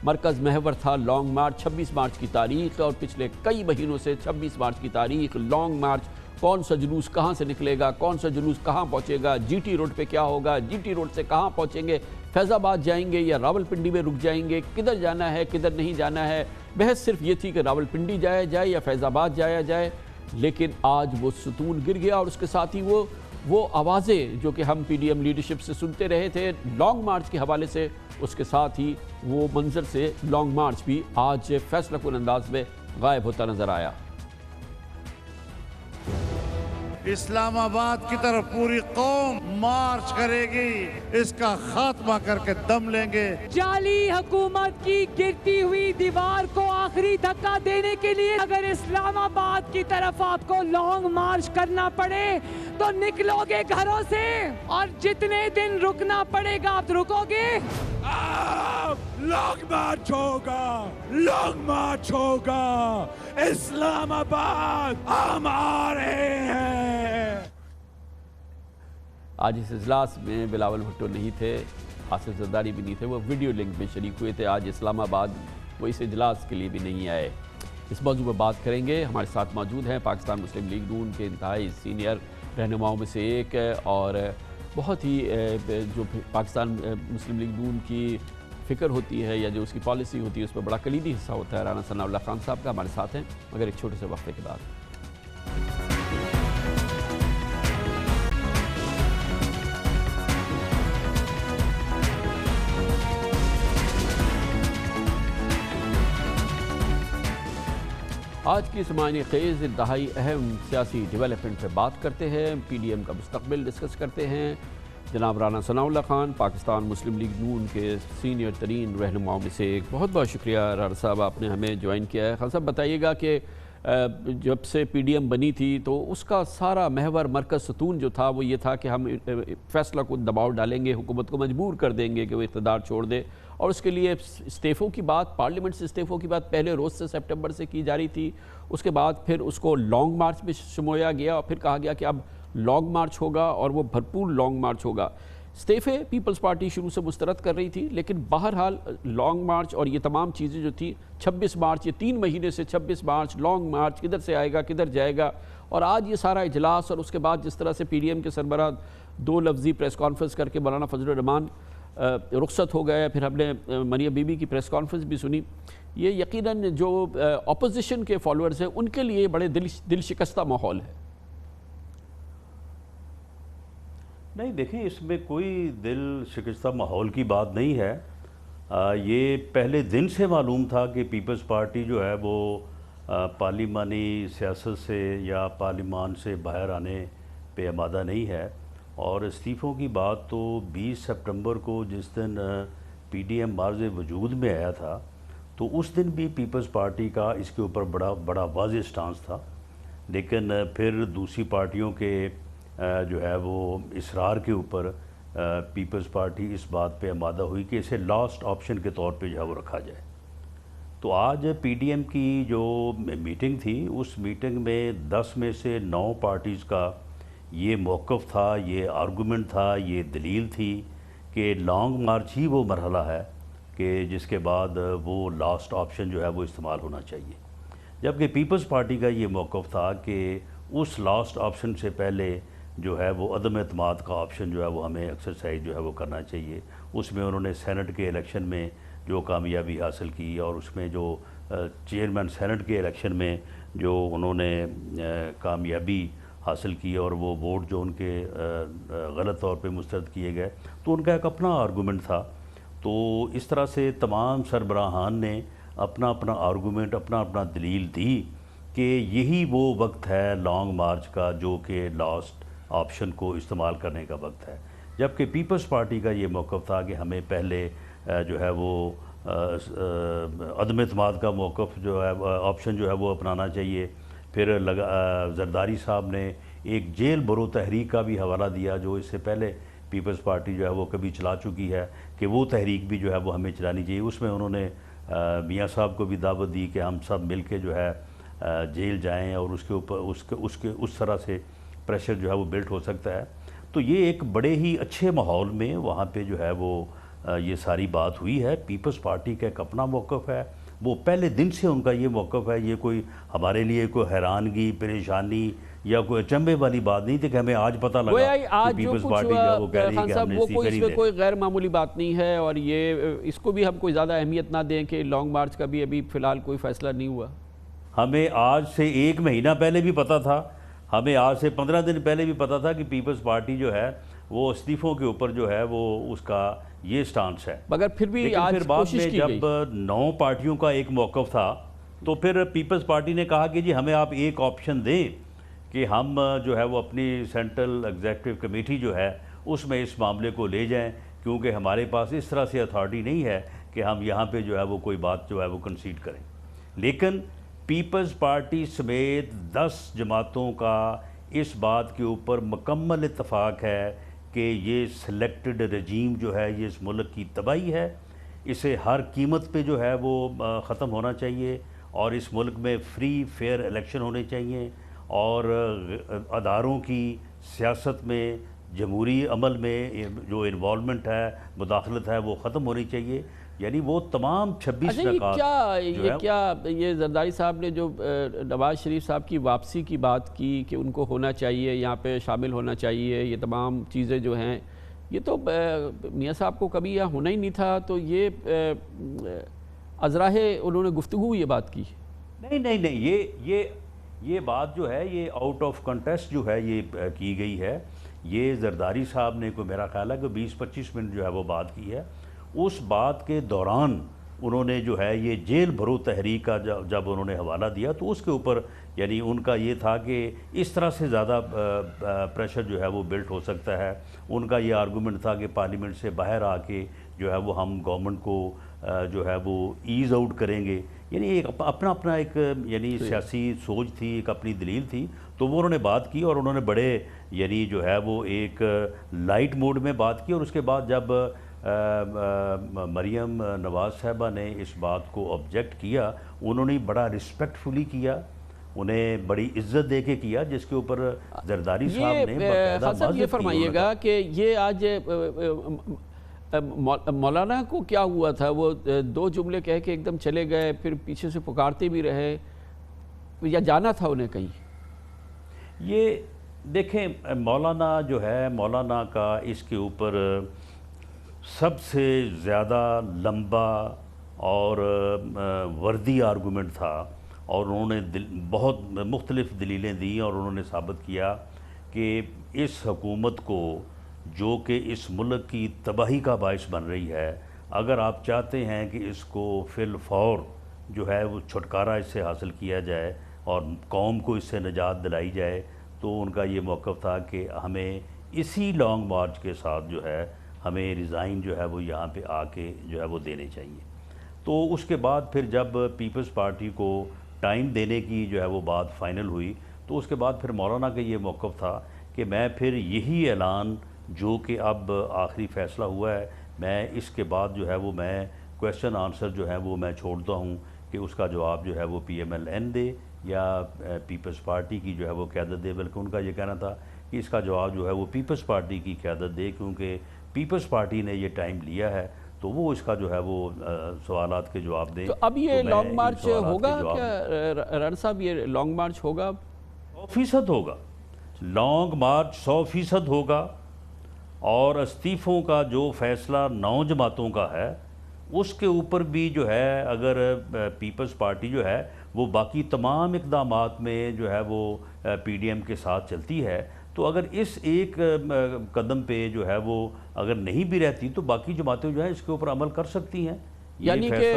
مرکز محور تھا لانگ مارچ، 26 مارچ کی تاریخ، اور پچھلے کئی مہینوں سے 26 مارچ کی تاریخ، لانگ مارچ، کون سا جلوس کہاں سے نکلے گا، کون سا جلوس کہاں پہنچے گا، جی ٹی روڈ پہ کیا ہوگا، جی ٹی روڈ سے کہاں پہنچیں گے، فیض آباد جائیں گے یا راول پنڈی میں رک جائیں گے، کدھر جانا ہے کدھر نہیں جانا ہے، بحث صرف یہ تھی کہ راول پنڈی جایا جائے یا فیض آباد جایا جائے، لیکن آج وہ ستون گر گیا، اور اس کے ساتھ ہی وہ آوازیں جو کہ ہم پی ڈی ایم لیڈرشپ سے سنتے رہے تھے لانگ مارچ کے حوالے سے، اس کے ساتھ ہی وہ منظر سے لانگ مارچ بھی آج فیصلہ کن انداز میں غائب ہوتا نظر آیا۔ اسلام آباد کی طرف پوری قوم مارچ کرے گی، اس کا خاتمہ کر کے دم لیں گے۔ جعلی حکومت کی گرتی ہوئی دیوار کو آخری دھکا دینے کے لیے اگر اسلام آباد کی طرف آپ کو لانگ مارچ کرنا پڑے تو نکلو گے گھروں سے، اور جتنے دن رکنا پڑے گا آپ رکو گے۔ لانگ مارچ ہوگا، لانگ مارچ ہوگا، اسلام آباد ہم آ رہے ہیں۔ آج اس اجلاس میں بلاول بھٹو نہیں تھے، آصف زرداری بھی نہیں تھے، وہ ویڈیو لنک میں شریک ہوئے تھے، آج اسلام آباد وہ اس اجلاس کے لیے بھی نہیں آئے۔ اس موضوع پر بات کریں گے، ہمارے ساتھ موجود ہیں پاکستان مسلم لیگ نون کے انتہائی سینئر رہنماؤں میں سے ایک، اور بہت ہی جو پاکستان مسلم لیگ نون کی فکر ہوتی ہے یا جو اس کی پالیسی ہوتی ہے اس پر بڑا کلیدی حصہ ہوتا ہے رانا ثناء اللہ خان صاحب کا، ہمارے ساتھ ہیں مگر ایک چھوٹے سے وقفے کے بعد۔ آج کی سماعین خیز انتہائی اہم سیاسی ڈیولپمنٹ پہ بات کرتے ہیں، پی ڈی ایم کا مستقبل ڈسکس کرتے ہیں۔ جناب رانا ثناء اللہ خان پاکستان مسلم لیگ نون کے سینئر ترین رہنماؤں میں سے ایک، بہت بہت شکریہ رانا صاحب آپ نے ہمیں جوائن کیا ہے۔ خان صاحب بتائیے گا کہ جب سے پی ڈی ایم بنی تھی تو اس کا سارا محور مرکز ستون جو تھا وہ یہ تھا کہ ہم فیصلہ کو دباؤ ڈالیں گے، حکومت کو مجبور کر دیں گے کہ وہ اقتدار چھوڑ دے، اور اس کے لیے استعفوں کی بات، پارلیمنٹ سے استعفوں کی بات پہلے روز سے سپٹمبر سے کی جا رہی تھی، اس کے بعد پھر اس کو لانگ مارچ میں شمویا گیا اور پھر کہا گیا کہ اب لانگ مارچ ہوگا اور وہ بھرپور لانگ مارچ ہوگا۔ استعفے پیپلز پارٹی شروع سے مسترد کر رہی تھی، لیکن بہرحال لانگ مارچ اور یہ تمام چیزیں جو تھی 26 مارچ، یہ 3 مہینے سے 26 مارچ لانگ مارچ کدھر سے آئے گا کدھر جائے گا، اور آج یہ سارا اجلاس اور اس کے بعد جس طرح سے پی ڈی ایم کے سربراہ 2 لفظی پریس کانفرنس کر کے مولانا فضل الرحمان رخصت ہو گئے، پھر ہم نے مریم بی بی کی پریس کانفرنس بھی سنی، یہ یقیناً جو اپوزیشن کے فالوورز ہیں ان کے لیے بڑے دل شکستہ ماحول ہے۔ نہیں دیکھیں اس میں کوئی دل شکستہ ماحول کی بات نہیں ہے. یہ پہلے دن سے معلوم تھا کہ پیپلز پارٹی جو ہے وہ پارلیمانی سیاست سے یا پارلیمان سے باہر آنے پہ آمادہ نہیں ہے. اور استعفوں کی بات تو 20 سپٹمبر کو جس دن پی ڈی ایم مارز وجود میں آیا تھا تو اس دن بھی پیپلز پارٹی کا اس کے اوپر بڑا واضح سٹانس تھا. لیکن پھر دوسری پارٹیوں کے جو ہے وہ اصرار کے اوپر پیپلز پارٹی اس بات پہ آمادہ ہوئی کہ اسے لاسٹ آپشن کے طور پہ جو ہے وہ رکھا جائے. تو آج پی ڈی ایم کی جو میٹنگ تھی اس میٹنگ میں 10 میں سے 9 پارٹیز کا یہ موقف تھا, یہ آرگومنٹ تھا, یہ دلیل تھی کہ لانگ مارچ ہی وہ مرحلہ ہے کہ جس کے بعد وہ لاسٹ آپشن جو ہے وہ استعمال ہونا چاہیے. جبکہ پیپلز پارٹی کا یہ موقف تھا کہ اس لاسٹ آپشن سے پہلے جو ہے وہ عدم اعتماد کا آپشن جو ہے وہ ہمیں ایکسرسائز جو ہے وہ کرنا چاہیے. اس میں انہوں نے سینٹ کے الیکشن میں جو کامیابی حاصل کی اور اس میں جو چیئرمین سینٹ کے الیکشن میں جو انہوں نے کامیابی حاصل کی اور وہ ووٹ جو ان کے غلط طور پہ مسترد کیے گئے تو ان کا ایک اپنا آرگومنٹ تھا. تو اس طرح سے تمام سربراہان نے اپنا اپنا آرگومنٹ اپنا دلیل دی کہ یہی وہ وقت ہے لانگ مارچ کا جو کہ لاسٹ آپشن کو استعمال کرنے کا وقت ہے. جبکہ پیپلز پارٹی کا یہ موقف تھا کہ ہمیں پہلے جو ہے وہ عدم اعتماد کا موقف جو ہے آپشن جو ہے وہ اپنانا چاہیے. پھر زرداری صاحب نے ایک جیل برو تحریک کا بھی حوالہ دیا جو اس سے پہلے پیپلز پارٹی جو ہے وہ کبھی چلا چکی ہے کہ وہ تحریک بھی جو ہے وہ ہمیں چلانی چاہیے. اس میں انہوں نے میاں صاحب کو بھی دعوت دی کہ ہم سب مل کے جو ہے جیل جائیں اور اس کے اوپر اس طرح سے پریشر جو ہے وہ بلٹ ہو سکتا ہے. تو یہ ایک بڑے ہی اچھے ماحول میں وہاں پہ جو ہے وہ یہ ساری بات ہوئی ہے. پیپلز پارٹی کا ایک اپنا موقف ہے, وہ پہلے دن سے ان کا یہ موقف ہے. یہ کوئی ہمارے لیے کوئی حیرانگی پریشانی یا کوئی اچنبے والی بات نہیں تھی کہ ہمیں آج پتہ لگا کہ پیپلز پارٹی جو ہے وہ کہہ رہی ہے کہ ہم نے استعفے نہیں دے. کوئی غیر معمولی بات نہیں ہے اور یہ اس کو بھی ہم کوئی زیادہ اہمیت نہ دیں کہ لانگ مارچ کا بھی ابھی فی الحال کوئی فیصلہ نہیں ہوا. ہمیں آج سے 1 مہینہ پہلے بھی پتہ تھا, ہمیں آج سے 15 دن پہلے بھی پتہ تھا کہ پیپلز پارٹی جو ہے وہ استعفوں کے اوپر جو ہے وہ اس کا یہ سٹانس ہے. مگر پھر بھی آج پھر بعد میں جب 9 پارٹیوں کا ایک موقف تھا تو پھر پیپلز پارٹی نے کہا کہ جی ہمیں آپ ایک آپشن دیں کہ ہم جو ہے وہ اپنی سینٹرل ایگزیکٹو کمیٹی جو ہے اس میں اس معاملے کو لے جائیں, کیونکہ ہمارے پاس اس طرح سے اتھارٹی نہیں ہے کہ ہم یہاں پہ جو ہے وہ کوئی بات جو ہے وہ کنسیڈ کریں. لیکن پیپلز پارٹی سمیت 10 جماعتوں کا اس بات کے اوپر مکمل اتفاق ہے کہ یہ سلیکٹڈ رجیم جو ہے یہ اس ملک کی تباہی ہے, اسے ہر قیمت پہ جو ہے وہ ختم ہونا چاہیے اور اس ملک میں فری فیئر الیکشن ہونے چاہیے اور اداروں کی سیاست میں جمہوری عمل میں جو انوالومنٹ ہے مداخلت ہے وہ ختم ہونی چاہیے. یعنی وہ تمام 26 نکات یہ زرداری صاحب نے جو نواز شریف صاحب کی واپسی کی بات کی کہ ان کو ہونا چاہیے, یہاں پہ شامل ہونا چاہیے, یہ تمام چیزیں جو ہیں یہ تو میاں صاحب کو کبھی یہاں ہونا ہی نہیں تھا. تو یہ ازراہ انہوں نے گفتگو یہ بات کی. نہیں یہ بات جو ہے یہ آؤٹ آف کنٹیسٹ جو ہے یہ کی گئی ہے. یہ زرداری صاحب نے کوئی میرا خیال ہے کہ 20-25 منٹ جو ہے وہ بات کی ہے. اس بات کے دوران انہوں نے جو ہے یہ جیل بھرو تحریک کا جب انہوں نے حوالہ دیا تو اس کے اوپر یعنی ان کا یہ تھا کہ اس طرح سے زیادہ پریشر جو ہے وہ بلٹ ہو سکتا ہے. ان کا یہ آرگومنٹ تھا کہ پارلیمنٹ سے باہر آ کے جو ہے وہ ہم گورنمنٹ کو جو ہے وہ ایز آؤٹ کریں گے. یعنی ایک اپنا ایک یعنی سیاسی سوچ تھی, ایک اپنی دلیل تھی. تو وہ انہوں نے بات کی اور انہوں نے بڑے یعنی جو ہے وہ ایک لائٹ موڈ میں بات کی. اور اس کے بعد جب مریم نواز صاحبہ نے اس بات کو آبجیکٹ کیا, انہوں نے بڑا رسپیکٹفلی کیا, انہیں بڑی عزت دے کے کیا, جس کے اوپر زرداری صاحب نے باقاعدہ یہ فرمائیے گا کہ یہ آج مولانا کو کیا ہوا تھا؟ وہ 2 جملے کہہ کے ایک دم چلے گئے, پھر پیچھے سے پکارتے بھی رہے, یا جانا تھا انہیں کہیں؟ یہ دیکھیں مولانا جو ہے, مولانا کا اس کے اوپر سب سے زیادہ لمبا اور وردی آرگومنٹ تھا اور انہوں نے بہت مختلف دلیلیں دیں اور انہوں نے ثابت کیا کہ اس حکومت کو جو کہ اس ملک کی تباہی کا باعث بن رہی ہے، اگر آپ چاہتے ہیں کہ اس کو فی الفور جو ہے وہ چھٹکارا اس سے حاصل کیا جائے اور قوم کو اس سے نجات دلائی جائے، تو ان کا یہ موقف تھا کہ ہمیں اسی لانگ مارچ کے ساتھ جو ہے ہمیں ریزائن جو ہے وہ یہاں پہ آ کے جو ہے وہ دینے چاہیے۔ تو اس کے بعد پھر جب پیپلز پارٹی کو ٹائم دینے کی جو ہے وہ بات فائنل ہوئی، تو اس کے بعد پھر مولانا کا یہ موقف تھا کہ میں پھر یہی اعلان جو کہ اب آخری فیصلہ ہوا ہے، میں اس کے بعد جو ہے وہ میں کویشچن آنسر جو ہے وہ میں چھوڑتا ہوں کہ اس کا جواب جو ہے وہ پی ایم ایل این دے یا پیپلز پارٹی کی جو ہے وہ قیادت دے، بلکہ ان کا یہ کہنا تھا کہ اس کا جواب جو ہے وہ پیپلز پارٹی کی قیادت دے، کیونکہ پیپلز پارٹی نے یہ ٹائم لیا ہے تو وہ اس کا جو ہے وہ سوالات کے جواب دیں۔ تو اب یہ لانگ مارچ ہوگا کیا رن صاحب؟ یہ لانگ مارچ ہوگا؟ 100% ہوگا، لانگ مارچ 100% ہوگا، اور استعفوں کا جو فیصلہ 9 جماعتوں کا ہے اس کے اوپر بھی جو ہے اگر پیپلز پارٹی جو ہے وہ باقی تمام اقدامات میں جو ہے وہ پی ڈی ایم کے ساتھ چلتی ہے، تو اگر اس ایک قدم پہ جو ہے وہ اگر نہیں بھی رہتی تو باقی جماعتیں جو ہیں اس کے اوپر عمل کر سکتی ہیں۔ یعنی کہ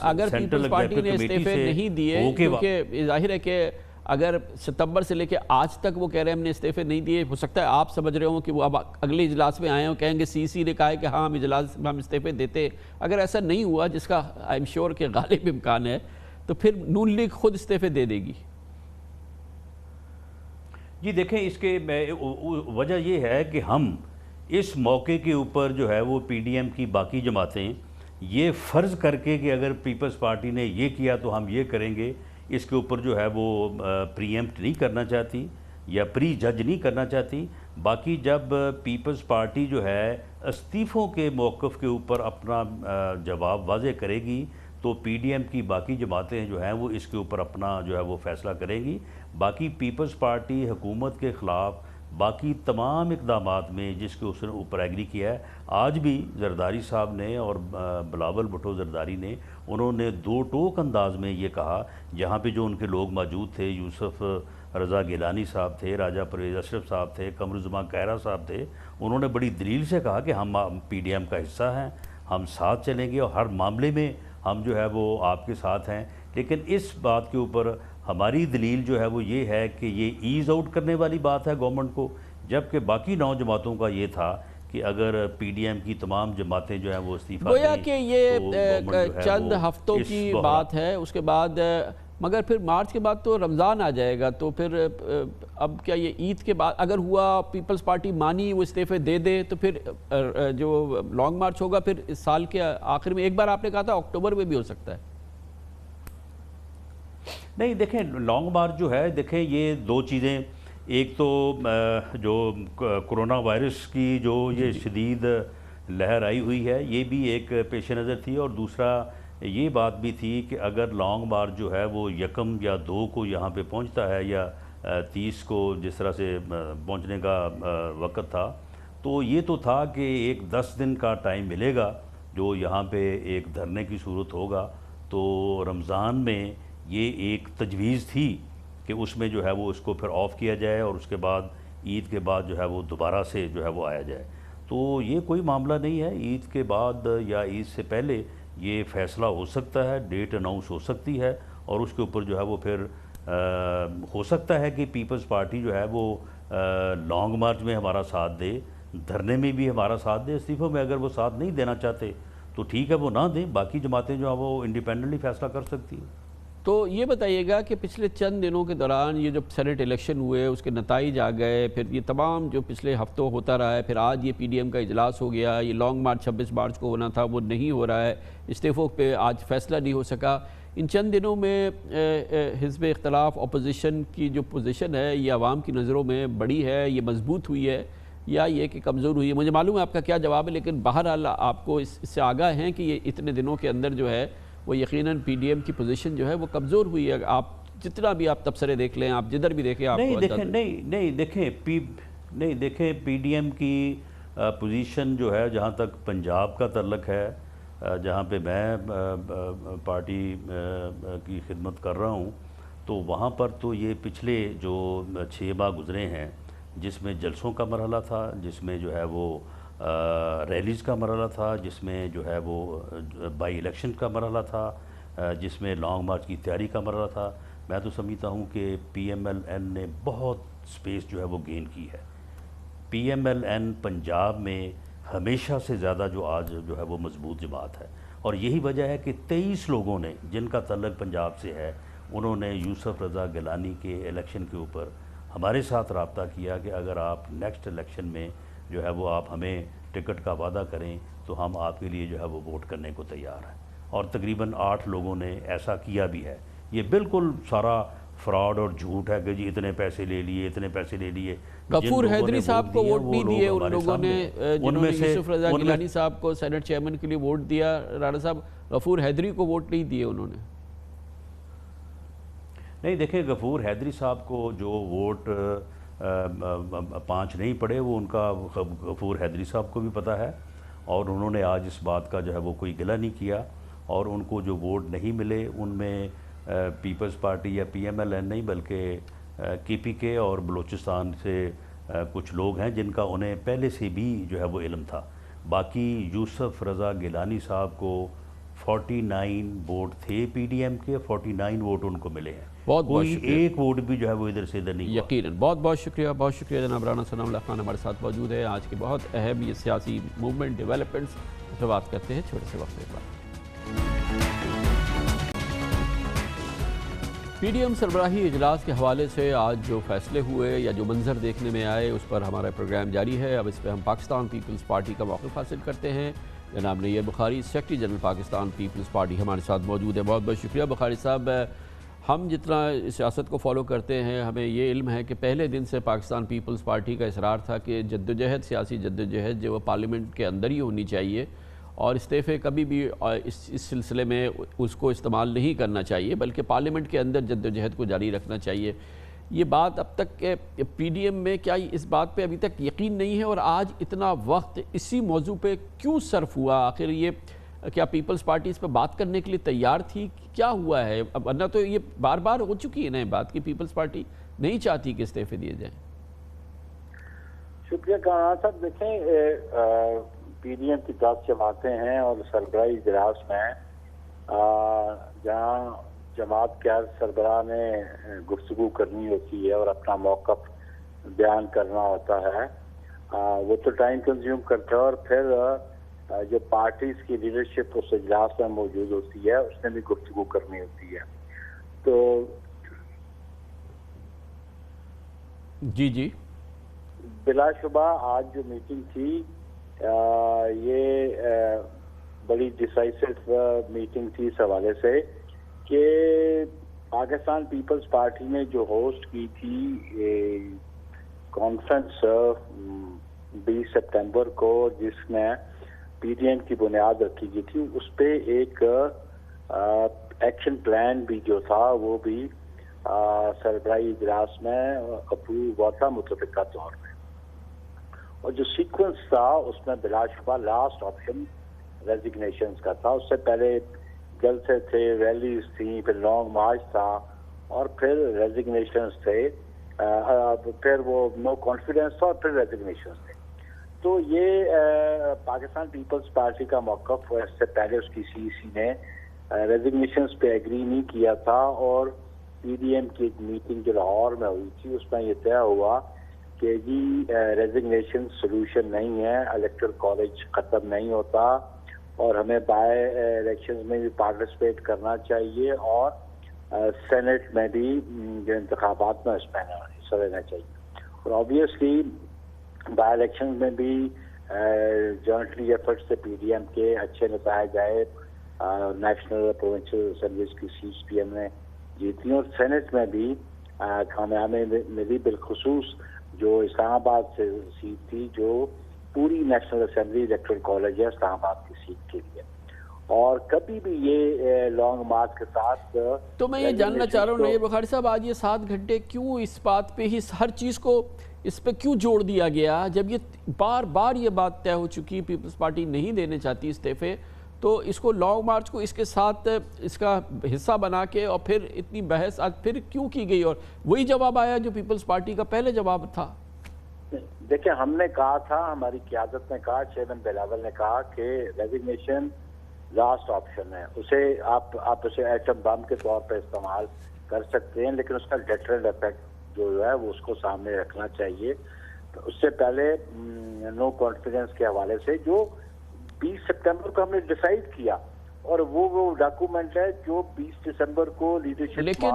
اگر پیپلز پارٹی نے استعفے نہیں دیے، کیونکہ ظاہر ہے کہ اگر ستمبر سے لے کے آج تک وہ کہہ رہے ہیں ہم نے استعفے نہیں دیے، ہو سکتا ہے آپ سمجھ رہے ہوں کہ وہ اب اگلے اجلاس میں آئے ہوں کہیں گے سی سی نے کہا ہے کہ ہاں ہم استعفے دیتے۔ اگر ایسا نہیں ہوا، جس کا آئی ایم شیور کہ غالب امکان ہے، تو پھر نون لیگ خود استعفے دے دے گی۔ جی دیکھیں، اس کے وجہ یہ ہے کہ ہم اس موقع کے اوپر جو ہے وہ پی ڈی ایم کی باقی جماعتیں یہ فرض کر کے کہ اگر پیپلز پارٹی نے یہ کیا تو ہم یہ کریں گے، اس کے اوپر جو ہے وہ پری ایمپٹ نہیں کرنا چاہتی یا پری جج نہیں کرنا چاہتی۔ باقی جب پیپلز پارٹی جو ہے استعفوں کے موقف کے اوپر اپنا جواب واضح کرے گی تو پی ڈی ایم کی باقی جماعتیں جو ہیں وہ اس کے اوپر اپنا جو ہے وہ فیصلہ کریں گی۔ باقی پیپلز پارٹی حکومت کے خلاف باقی تمام اقدامات میں جس کے اس نے اوپر ایگری کیا ہے، آج بھی زرداری صاحب نے اور بلاول بھٹو زرداری نے انہوں نے دو ٹوک انداز میں یہ کہا، جہاں پہ جو ان کے لوگ موجود تھے، یوسف رضا گیلانی صاحب تھے، راجہ پرویز اشرف صاحب تھے، قمرالزمان کائرہ صاحب تھے، انہوں نے بڑی دلیل سے کہا کہ ہم پی ڈی ایم کا حصہ ہیں، ہم ساتھ چلیں گے اور ہر معاملے میں ہم جو ہے وہ آپ کے ساتھ ہیں۔ لیکن اس بات کے اوپر ہماری دلیل جو ہے وہ یہ ہے کہ یہ ایز آؤٹ کرنے والی بات ہے گورنمنٹ کو، جبکہ باقی 9 جماعتوں کا یہ تھا کہ اگر پی ڈی ایم کی تمام جماعتیں جو ہیں وہ استعفیٰ دیں، گویا کہ یہ چند ہفتوں کی بات ہے، اس کے بعد مگر پھر مارچ کے بعد تو رمضان آ جائے گا، تو پھر اب کیا یہ عید کے بعد اگر ہوا پیپلز پارٹی مانی وہ استعفے دے دے تو پھر جو لانگ مارچ ہوگا پھر اس سال کے آخر میں، ایک بار آپ نے کہا تھا اکتوبر میں بھی ہو سکتا ہے؟ نہیں دیکھیں، لانگ مارچ جو ہے، دیکھیں یہ دو چیزیں، ایک تو جو کرونا وائرس کی جو یہ شدید لہر آئی ہوئی ہے یہ بھی ایک پیش نظر تھی، اور دوسرا یہ بات بھی تھی کہ اگر لانگ مارچ جو ہے وہ 1 یا 2 کو یہاں پہ پہنچتا ہے یا 30 کو جس طرح سے پہنچنے کا وقت تھا، تو یہ تو تھا کہ ایک 10 دن کا ٹائم ملے گا جو یہاں پہ ایک دھرنے کی صورت ہوگا، تو رمضان میں یہ ایک تجویز تھی کہ اس میں جو ہے وہ اس کو پھر آف کیا جائے اور اس کے بعد عید کے بعد جو ہے وہ دوبارہ سے جو ہے وہ آیا جائے۔ تو یہ کوئی معاملہ نہیں ہے، عید کے بعد یا عید سے پہلے یہ فیصلہ ہو سکتا ہے، ڈیٹ اناؤنس ہو سکتی ہے، اور اس کے اوپر جو ہے وہ پھر ہو سکتا ہے کہ پیپلز پارٹی جو ہے وہ لانگ مارچ میں ہمارا ساتھ دے، دھرنے میں بھی ہمارا ساتھ دے، استعفوں میں اگر وہ ساتھ نہیں دینا چاہتے تو ٹھیک ہے وہ نہ دیں، باقی جماعتیں جو ہیں وہ انڈیپینڈنٹلی فیصلہ کر سکتی ہیں۔ تو یہ بتائیے گا کہ پچھلے چند دنوں کے دوران یہ جو سینٹ الیکشن ہوئے اس کے نتائج آ گئے، پھر یہ تمام جو پچھلے ہفتوں ہوتا رہا ہے، پھر آج یہ پی ڈی ایم کا اجلاس ہو گیا، یہ لانگ مارچ 26 مارچ کو ہونا تھا وہ نہیں ہو رہا ہے، استعفوں پہ آج فیصلہ نہیں ہو سکا۔ ان چند دنوں میں حزب اختلاف اپوزیشن کی جو پوزیشن ہے یہ عوام کی نظروں میں بڑی ہے، یہ مضبوط ہوئی ہے یا یہ کہ کمزور ہوئی ہے؟ مجھے معلوم ہے آپ کا کیا جواب ہے، لیکن بہرحال آپ کو اس سے آگاہ ہیں کہ یہ اتنے دنوں کے اندر جو ہے وہ یقیناً پی ڈی ایم کی پوزیشن جو ہے وہ کمزور ہوئی ہے۔ آپ جتنا بھی آپ تبصرے دیکھ لیں، آپ جدھر بھی دیکھیں، آپ کو دیکھیں پی ڈی ایم کی پوزیشن جو ہے، جہاں تک پنجاب کا تعلق ہے، جہاں پہ میں پارٹی کی خدمت کر رہا ہوں، تو وہاں پر تو یہ پچھلے جو 6 ماہ گزرے ہیں جس میں جلسوں کا مرحلہ تھا، جس میں جو ہے وہ ریلیز کا مرحلہ تھا، جس میں جو ہے وہ بائی الیکشن کا مرحلہ تھا، جس میں لانگ مارچ کی تیاری کا مرحلہ تھا. میں تو سمجھتا ہوں کہ پی ایم ایل این نے بہت سپیس جو ہے وہ گین کی ہے. P M L N Punjab میں ہمیشہ سے زیادہ جو آج جو ہے وہ مضبوط جماعت ہے، اور یہی وجہ ہے کہ 23 لوگوں نے جن کا تعلق پنجاب سے ہے، انہوں نے یوسف رضا گیلانی کے الیکشن کے اوپر ہمارے ساتھ رابطہ کیا کہ اگر آپ نیکسٹ الیکشن میں جو ہے وہ آپ ہمیں ٹکٹ کا وعدہ کریں تو ہم آپ کے لیے جو ہے وہ ووٹ کرنے کو تیار ہیں. اور تقریباً 8 لوگوں نے ایسا کیا بھی ہے. یہ بالکل سارا فراڈ اور جھوٹ ہے کہ جی اتنے پیسے لے لیے، اتنے پیسے لے لیے. غفور حیدری صاحب کو ووٹ نہیں دیے ان لوگوں نے جنہوں نے یوسف رضا گیلانی صاحب کو سینٹ چیئرمین کے لیے ووٹ دیا. رانا صاحب غفور حیدری کو ووٹ نہیں دیے انہوں نے. نہیں دیکھیں، غفور حیدری صاحب کو جو ووٹ 5 نہیں پڑے وہ ان کا غفور حیدری صاحب کو بھی پتہ ہے، اور انہوں نے آج اس بات کا جو ہے وہ کوئی گلہ نہیں کیا. اور ان کو جو ووٹ نہیں ملے ان میں پیپلز پارٹی یا پی ایم ایل این نہیں بلکہ کے پی کے اور بلوچستان سے کچھ لوگ ہیں جن کا انہیں پہلے سے بھی جو ہے وہ علم تھا. باقی یوسف رضا گیلانی صاحب کو 49 ووٹ تھے پی ڈی ایم کے، 49 ووٹ ان کو ملے ہیں. کوئی ایک ووٹ بھی جو ہے وہ ادھر سے ادھر نہیں. یقیناً. بہت بہت شکریہ، بہت شکریہ جناب رانا ثناء اللہ خان ہمارے ساتھ موجود ہے. آج کے بہت اہم یہ سیاسی موومنٹ ڈیولپمنٹس پہ بات کرتے ہیں چھوٹے سے وقت کے بعد. پی ڈی ایم سربراہی اجلاس کے حوالے سے آج جو فیصلے ہوئے یا جو منظر دیکھنے میں آئے اس پر ہمارا پروگرام جاری ہے. اب اس پہ ہم پاکستان پیپلز پارٹی کا موقف حاصل کرتے ہیں. جناب Nayyar Bukhari, secretary general Pakistan Peoples Party ہمارے ساتھ موجود ہے. بہت بہت شکریہ بخاری صاحب. ہم جتنا سیاست کو فالو کرتے ہیں ہمیں یہ علم ہے کہ پہلے دن سے پاکستان پیپلز پارٹی کا اصرار تھا کہ جدوجہد، سیاسی جدوجہد جو وہ پارلیمنٹ کے اندر ہی ہونی چاہیے، اور استعفے کبھی بھی اس سلسلے میں اس کو استعمال نہیں کرنا چاہیے بلکہ پارلیمنٹ کے اندر جدوجہد کو جاری رکھنا چاہیے. یہ بات اب تک کہ پی ڈی ایم میں کیا اس بات پہ ابھی تک یقین نہیں ہے، اور آج اتنا وقت اسی موضوع پہ کیوں صرف ہوا؟ آخر یہ کیا پیپلز پارٹی اس پہ بات کرنے کے لیے تیار تھی؟ کیا ہوا ہے؟ ورنہ تو یہ بار بار ہو چکی ہے نا بات کہ پیپلز پارٹی نہیں چاہتی کہ استعفے دیے جائیں. شکریہ کامران صاحب. دیکھیں، پی ڈی ایم کی 10 جماعتیں ہیں اور سربراہی اجلاس میں جہاں جماعت کے ہر سربراہ نے گفتگو کرنی ہوتی ہے اور اپنا موقف بیان کرنا ہوتا ہے، وہ تو ٹائم کنزیوم کرتا ہے، اور پھر جو پارٹیز کی لیڈرشپ اس اجلاس میں موجود ہوتی ہے اس نے بھی گفتگو کرنی ہوتی ہے. تو جی بلا شبہ آج جو میٹنگ تھی یہ بڑی ڈیسائسو میٹنگ تھی اس حوالے سے کہ پاکستان پیپلز پارٹی نے جو ہوسٹ کی تھی کانفرنس 20 سپتمبر کو، جس میں پی ڈی ایم کی بنیاد رکھی گئی تھی، اس پہ ایک ایکشن پلان بھی جو تھا وہ بھی سربراہی اجلاس میں اپروو ہوا تھا متفقہ طور پہ. اور جو سیکوینس تھا اس میں بلا شبہ لاسٹ آپشن ریزگنیشنز کا تھا. اس سے پہلے جلسے تھے، ریلیز تھیں، پھر لانگ مارچ تھا، اور پھر ریزگنیشنز تھے، پھر وہ نو کانفیڈنس تھا، اور پھر ریزگنیشنز تھے. تو یہ پاکستان پیپلز پارٹی کا موقف، اس سے پہلے اس کی سی سی نے ریزگنیشنز پہ ایگری نہیں کیا تھا، اور پی ڈی ایم کی ایک میٹنگ جو لاہور میں ہوئی تھی اس میں یہ طے ہوا کہ جی ریزگنیشن سولوشن نہیں ہے، الیکٹرل کالج ختم نہیں ہوتا، اور ہمیں بائی الیکشنز میں بھی پارٹیسپیٹ کرنا چاہیے، اور سینٹ میں بھی جو انتخابات میں اس میں حصہ لینا چاہیے. اور آبویسلی بائی الیکشن میں بھی جوائنٹلی ایفرٹ سے پی ڈی ایم کے اچھے نتائج آئے. نیشنل پروونشل اسمبلیز کی سیٹس پی ایم نے جیتی، اور سینٹ میں بھی کامیابی ملی، بالخصوص جو اسلام آباد سے سیٹ تھی جو پوری نیشنل اسمبلی الیکٹرل کالج ہے اسلام آباد کی سیٹ کے لیے. اور کبھی بھی یہ لانگ مارچ کے ساتھ تو میں یہ جاننا چاہ رہا ہوں نیر بخاری صاحب، آج یہ 7 گھنٹے کیوں اس بات پہ ہی ہر چیز کو اس پہ کیوں جوڑ دیا گیا، جب یہ بار بار یہ بات طے ہو چکی پیپلز پارٹی نہیں دینے چاہتی استعفے، تو اس کو لانگ مارچ کو اس کے ساتھ اس کا حصہ بنا کے اور پھر اتنی بحث آج پھر کیوں کی گئی، اور وہی جواب آیا جو پیپلز پارٹی کا پہلے جواب تھا؟ دیکھیں ہم نے کہا تھا, ہماری قیادت نے کہا, چیئرمین بلاول نے کہا کہ ریزگنیشن لاسٹ آپشن ہے, اسے آپ اسے ایٹم بم کے طور پہ استعمال کر سکتے ہیں, لیکن اس کا ڈیٹرنٹ افیکٹ جو ہے وہ اس کو سامنے رکھنا چاہیے. تو اس سے پہلے نو کانفیڈنس کے حوالے سے جو 20 سپتمبر کو ہم نے ڈیسائیڈ کیا, اور وہ ڈاکومنٹ ہے جو 20 دسمبر کو لیڈرشپ. لیکن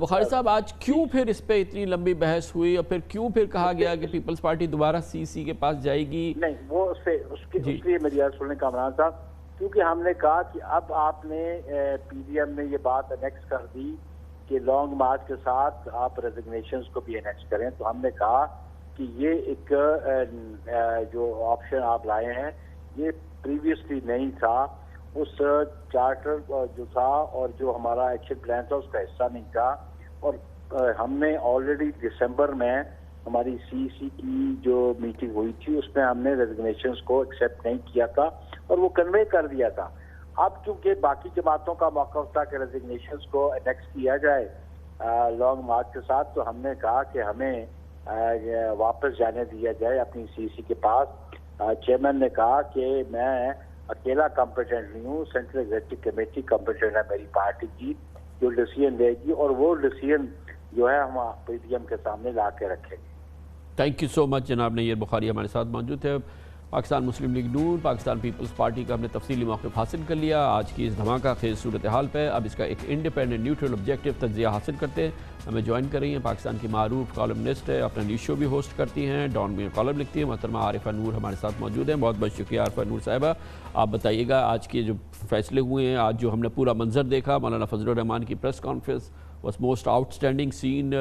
بخاری صاحب آج کیوں پھر اس پہ اتنی لمبی بحث ہوئی, اور پھر کیوں پھر کہا گیا کہ پیپلز پارٹی دوبارہ سی سی کے پاس جائے گی؟ نہیں, وہ اس لیے میری بات سننے کامران صاحب, کیونکہ ہم نے کہا کہ اب آپ نے پی ڈی ایم نے یہ بات انیکس کر دی کہ لانگ مارچ کے ساتھ آپ ریزگنیشنز کو بھی انیکس کریں. تو ہم نے کہا کہ یہ ایک جو آپشن آپ لائے ہیں یہ پریویسلی نہیں تھا, اس چارٹر جو تھا اور جو ہمارا ایکشن پلان تھا اس کا حصہ نہیں تھا. اور ہم نے آلریڈی دسمبر میں ہماری سی سی کی جو میٹنگ ہوئی تھی اس میں ہم نے ریزگنیشنز کو ایکسیپٹ نہیں کیا تھا اور وہ کنوے کر دیا تھا. اب چونکہ باقی جماعتوں کا موقف تھا کہ ریزگنیشنز کو انیکس کیا جائے لانگ مارچ کے ساتھ, تو ہم نے کہا کہ ہمیں واپس جانے دیا جائے اپنی سی سی کے پاس. چیئرمین نے کہا کہ میں اکیلا کمپیٹنٹ نہیں ہوں, سینٹرل ایگزیکٹو کمیٹی کمپیٹنٹ ہے میری پارٹی کی, جو ڈیسیژن لے گی اور وہ ڈیسیژن جو ہے ہم پی ڈی ایم کے سامنے لا کے رکھیں گے. تھینک یو سو مچ جناب نیر بخاری ہمارے ساتھ موجود تھے. پاکستان مسلم لیگ نون, پاکستان پیپلز پارٹی کا ہم نے تفصیلی موقف حاصل کر لیا آج کی اس دھماکہ خیز صورتحال پہ. اب اس کا ایک انڈیپینڈنٹ نیوٹرل آبجیکٹیو تجزیہ حاصل کرتے ہیں. ہمیں جوائن کر رہی ہیں پاکستان کی معروف کالمنسٹ ہے, اپنا نیوز شو بھی ہوسٹ کرتی ہیں, ڈان میں کالم لکھتی ہیں, محترمہ عارفہ نور ہمارے ساتھ موجود ہیں. بہت بہت شکریہ عارفہ نور صاحبہ. آپ بتائیے گا آج کے جو فیصلے ہوئے ہیں, آج جو ہم نے پورا منظر دیکھا, مولانا فضل الرحمان کی press conference was most outstanding scene.